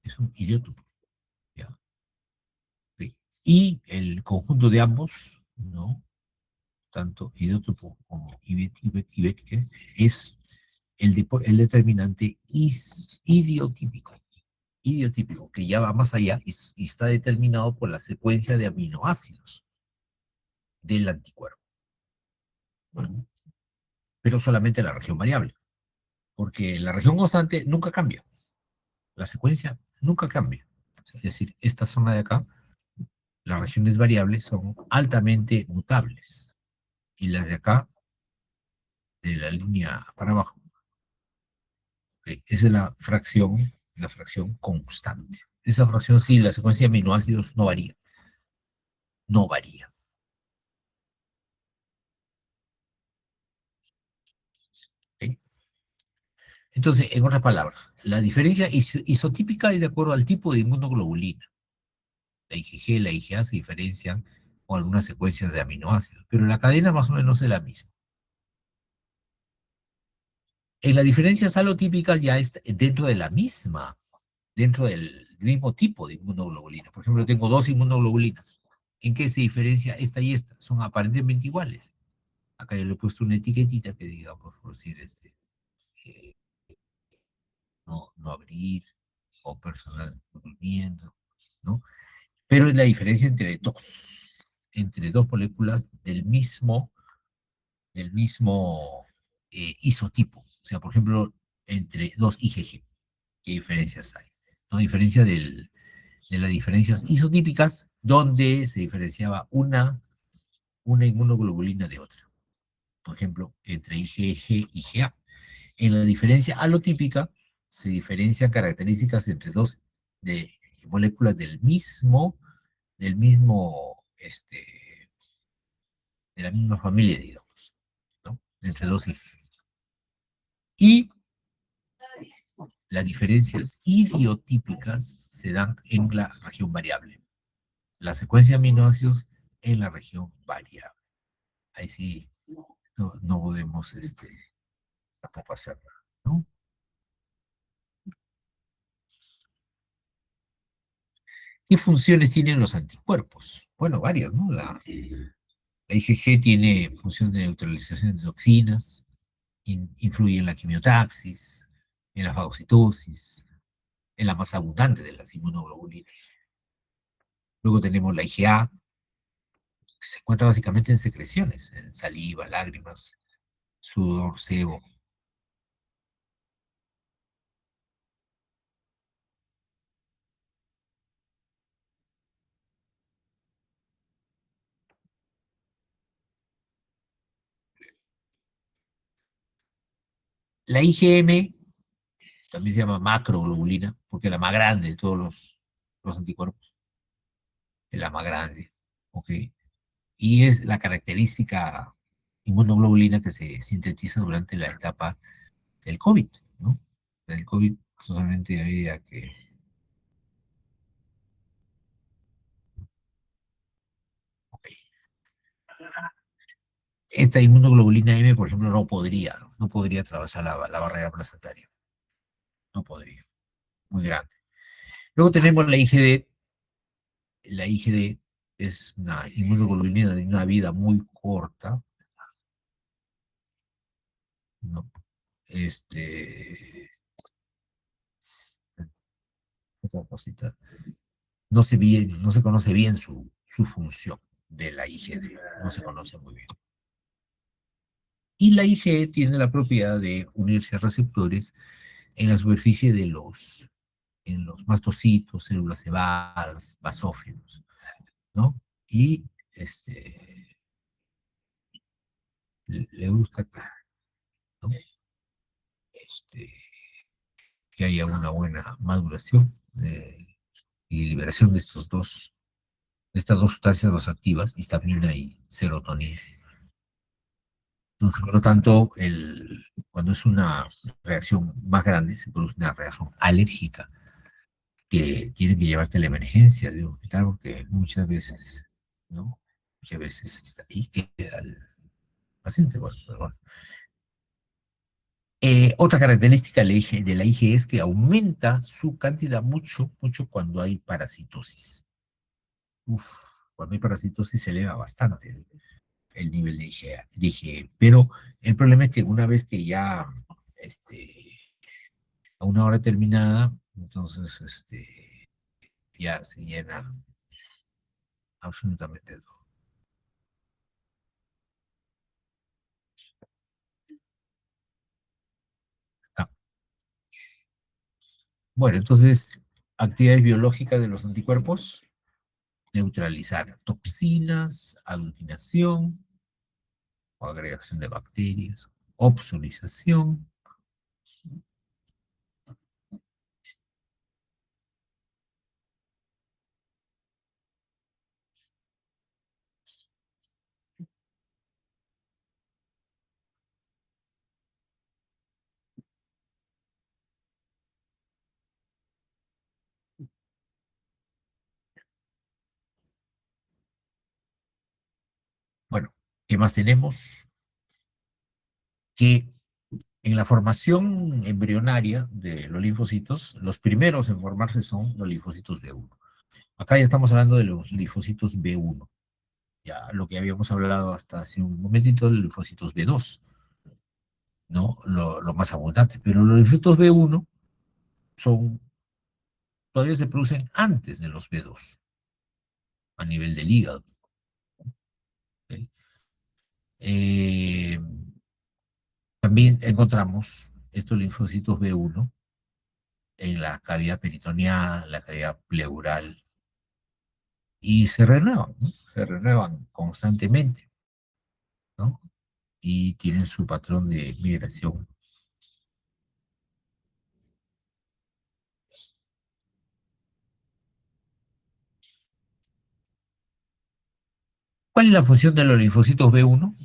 Es un idiotipo. ¿Ya? Ok. Y el conjunto de ambos, ¿no?, tanto idiotipo como ibética, es el determinante idiotípico. Idiotípico, que ya va más allá y está determinado por la secuencia de aminoácidos del anticuerpo. Bueno, pero solamente la región variable, porque la región constante nunca cambia, la secuencia nunca cambia. Es decir, esta zona de acá, las regiones variables son altamente mutables, y las de acá, de la línea para abajo, okay, esa es la fracción constante. Esa fracción, sí, la secuencia de aminoácidos no varía. No varía. ¿Ok? Entonces, en otras palabras, la diferencia isotípica es de acuerdo al tipo de inmunoglobulina. La IgG, la IgA se diferencian con algunas secuencias de aminoácidos, pero la cadena más o menos es la misma. En las diferencias halotípicas ya está dentro de la misma, dentro del mismo tipo de inmunoglobulina. Por ejemplo, tengo dos inmunoglobulinas. ¿En qué se diferencia esta y esta? Son aparentemente iguales. Acá yo le he puesto una etiquetita que diga, por decir, eh, no abrir, o personal durmiendo, ¿no? Pero es la diferencia entre dos moléculas del mismo isotipo. O sea, por ejemplo, entre dos IgG. ¿Qué diferencias hay? No diferencia de las diferencias isotípicas, donde se diferenciaba una inmunoglobulina de otra. Por ejemplo, entre IgG y IgA. En la diferencia halotípica, se diferencian características entre dos moléculas de la misma familia, digamos, ¿no? Entre dos IgG. Y las diferencias idiotípicas se dan en la región variable. La secuencia de aminoácidos en la región variable. Ahí sí no podemos tampoco hacerlo, ¿no? ¿Qué funciones tienen los anticuerpos? Bueno, varias, ¿no? La IgG tiene función de neutralización de toxinas, influye en la quimiotaxis, en la fagocitosis, en la más abundante de las inmunoglobulinas. Luego tenemos la IgA, que se encuentra básicamente en secreciones, en saliva, lágrimas, sudor, sebo. La IgM también se llama macroglobulina, porque es la más grande de todos los anticuerpos, es la más grande, ¿ok? Y es la característica inmunoglobulina que se sintetiza durante la etapa del COVID, ¿no? En el COVID solamente había que... ok. Esta inmunoglobulina M, por ejemplo, no podría atravesar la barrera placentaria. No podría, muy grande. Luego tenemos la IgD. La IgD es una inmunoglobulina de una vida muy corta, ¿no? Este, otra cosita. No se conoce bien su función de la IgD, no se conoce muy bien. Y la IgE tiene la propiedad de unirse a receptores en la superficie en los mastocitos, células cebadas, basófilos, ¿no? Y le gusta ¿no? este, que haya una buena maduración y liberación de estas dos sustancias vasoactivas, histamina y serotonina. Entonces, por lo tanto, cuando es una reacción más grande, se produce una reacción alérgica que tiene que llevarte a la emergencia de un hospital porque muchas veces, ¿no? Muchas veces está ahí queda el paciente. Bueno, pero bueno. Otra característica de la IgE es que aumenta su cantidad mucho, mucho cuando hay parasitosis. Uf, cuando hay parasitosis se eleva bastante el nivel de IgE. Pero el problema es que una vez que ya a una hora determinada, entonces ya se llena absolutamente todo. Ah, bueno, entonces, actividades biológicas de los anticuerpos: neutralizar toxinas, aglutinación o agregación de bacterias, opsonización. ¿Qué más tenemos? Que en la formación embrionaria de los linfocitos, los primeros en formarse son los linfocitos B1. Acá ya estamos hablando de los linfocitos B1, ya lo que habíamos hablado hasta hace un momentito de los linfocitos B2, ¿no? Lo más abundante, pero los linfocitos B1 son, todavía se producen antes de los B2, a nivel del hígado. ¿Ok? Eh, También encontramos estos linfocitos B1 en la cavidad peritoneal, la cavidad pleural, y se renuevan, ¿no? Se renuevan constantemente, ¿no? Y tienen su patrón de migración. ¿Cuál es la función de los linfocitos B1?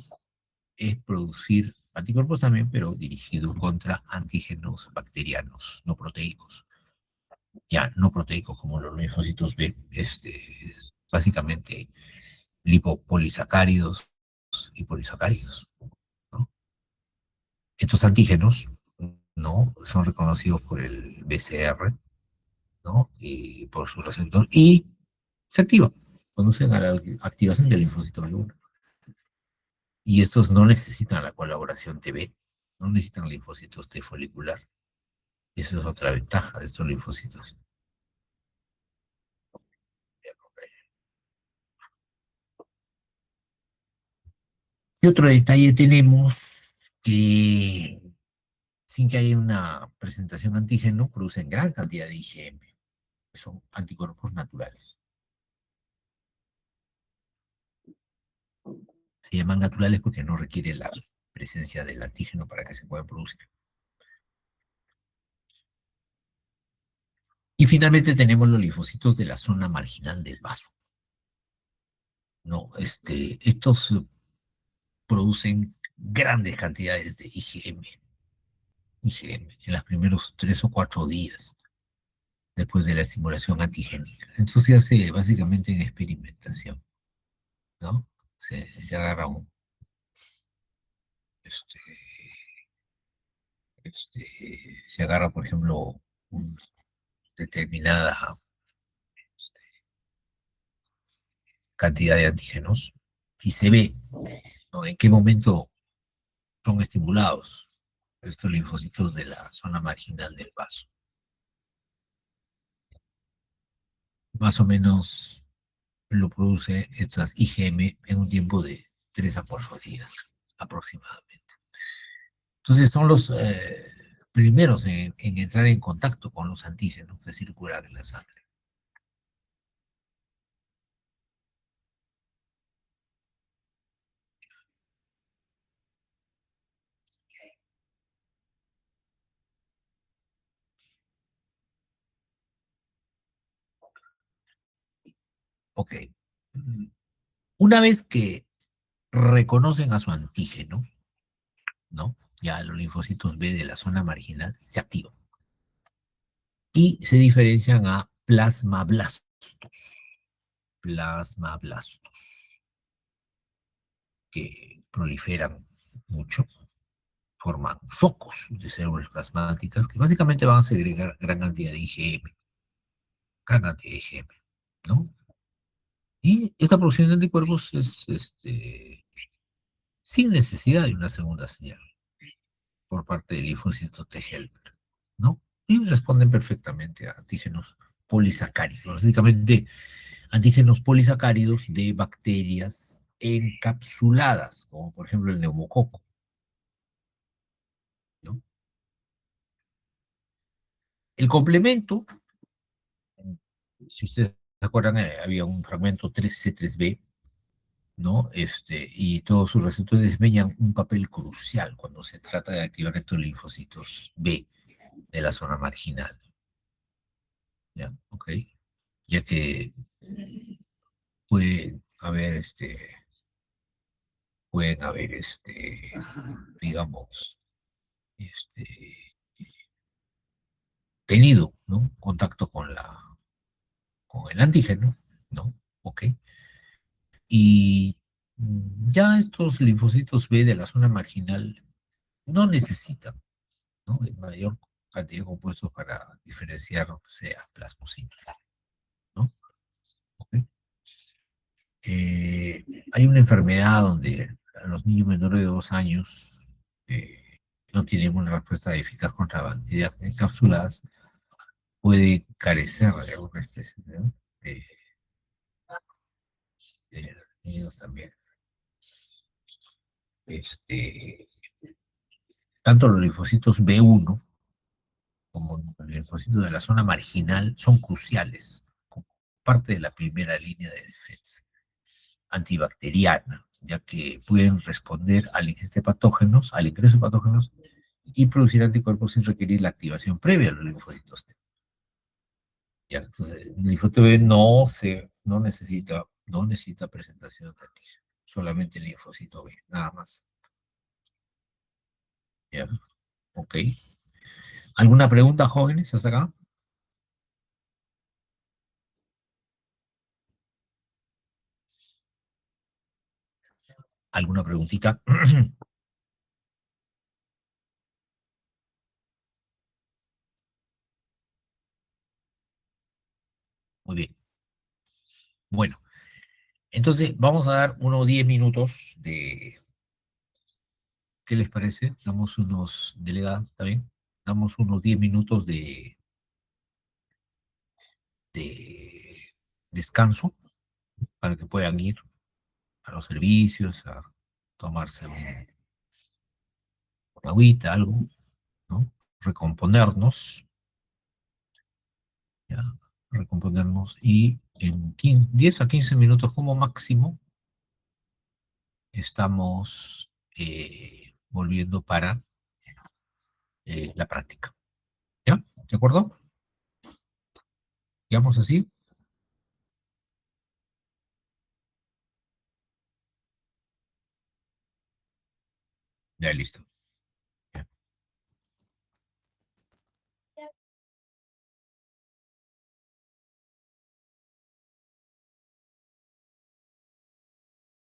Es producir anticuerpos también, pero dirigidos contra antígenos bacterianos, no proteicos. Ya, no proteicos como los linfocitos B, básicamente lipopolisacáridos y polisacáridos, ¿no? Estos antígenos, ¿no? Son reconocidos por el BCR, ¿no? Y por su receptor, y se activan, conducen a la activación del linfocito B1. Y estos no necesitan la colaboración TB, no necesitan linfocitos T folicular. Esa es otra ventaja de estos linfocitos. Y otro detalle tenemos que, sin que haya una presentación antígeno, producen gran cantidad de IgM, que son anticuerpos naturales. Se llaman naturales porque no requiere la presencia del antígeno para que se puedan producir. Y finalmente tenemos los linfocitos de la zona marginal del vaso. No, estos producen grandes cantidades de IgM en los primeros 3 o 4 días después de la estimulación antigénica. Entonces se hace básicamente en experimentación, ¿no? Se agarra este, se agarra, por ejemplo, una determinada este, cantidad de antígenos y se ve, ¿no? En qué momento son estimulados estos linfocitos de la zona marginal del vaso. Más o menos lo produce estas IgM en un tiempo de 3 a 4 días aproximadamente. Entonces son los primeros en entrar en contacto con los antígenos que circulan en la sangre. Ok. Una vez que reconocen a su antígeno, ¿no? Ya los linfocitos B de la zona marginal se activan y se diferencian a plasmablastos. Plasmablastos, que proliferan mucho, forman focos de células plasmáticas que básicamente van a segregar gran cantidad de IgM, gran cantidad de IgM, ¿no? Y esta producción de anticuerpos es sin necesidad de una segunda señal por parte del linfocito T helper, ¿no? Y responden perfectamente a antígenos polisacáridos, básicamente antígenos polisacáridos de bacterias encapsuladas, como por ejemplo el neumococo, ¿no? El complemento, si ustedes se acuerdan, había un fragmento 3C3B, ¿no? Y todos sus receptores desempeñan un papel crucial cuando se trata de activar estos linfocitos B de la zona marginal, ¿ya? Ok. Ya que puede haber, pueden haber, digamos, este, tenido, ¿no? Contacto con el antígeno, ¿no? Ok. Y Ya estos linfocitos B de la zona marginal no necesitan, ¿no?, de mayor cantidad de compuestos para diferenciar, o sea, plasmocitos, ¿no? ¿Ok? Hay una enfermedad donde a los niños menores de 2 años no tienen una respuesta eficaz contra bacterias encapsuladas, puede carecer de alguna especie, ¿no?, de, de niños también. Este, Tanto los linfocitos B1 como los linfocitos de la zona marginal son cruciales como parte de la primera línea de defensa antibacteriana, ya que pueden responder al ingreso de patógenos y producir anticuerpos sin requerir la activación previa de los linfocitos T. Ya, entonces, el linfocito B no necesita presentación de antígeno, solamente el linfocito B, nada más. Ya, ok. ¿Alguna pregunta, jóvenes, hasta acá? ¿Alguna preguntita? Muy bien. Bueno, entonces vamos a dar unos 10 minutos de... ¿Qué les parece? Damos unos, delegada, ¿está bien? Damos unos 10 minutos de descanso para que puedan ir a los servicios, a tomarse una agüita, algo, ¿no? Recomponernos, ¿ya? Recomponernos y en 10 a 15 minutos como máximo estamos volviendo para la práctica. ¿Ya? ¿De acuerdo? ¿Digamos así? Ya, listo.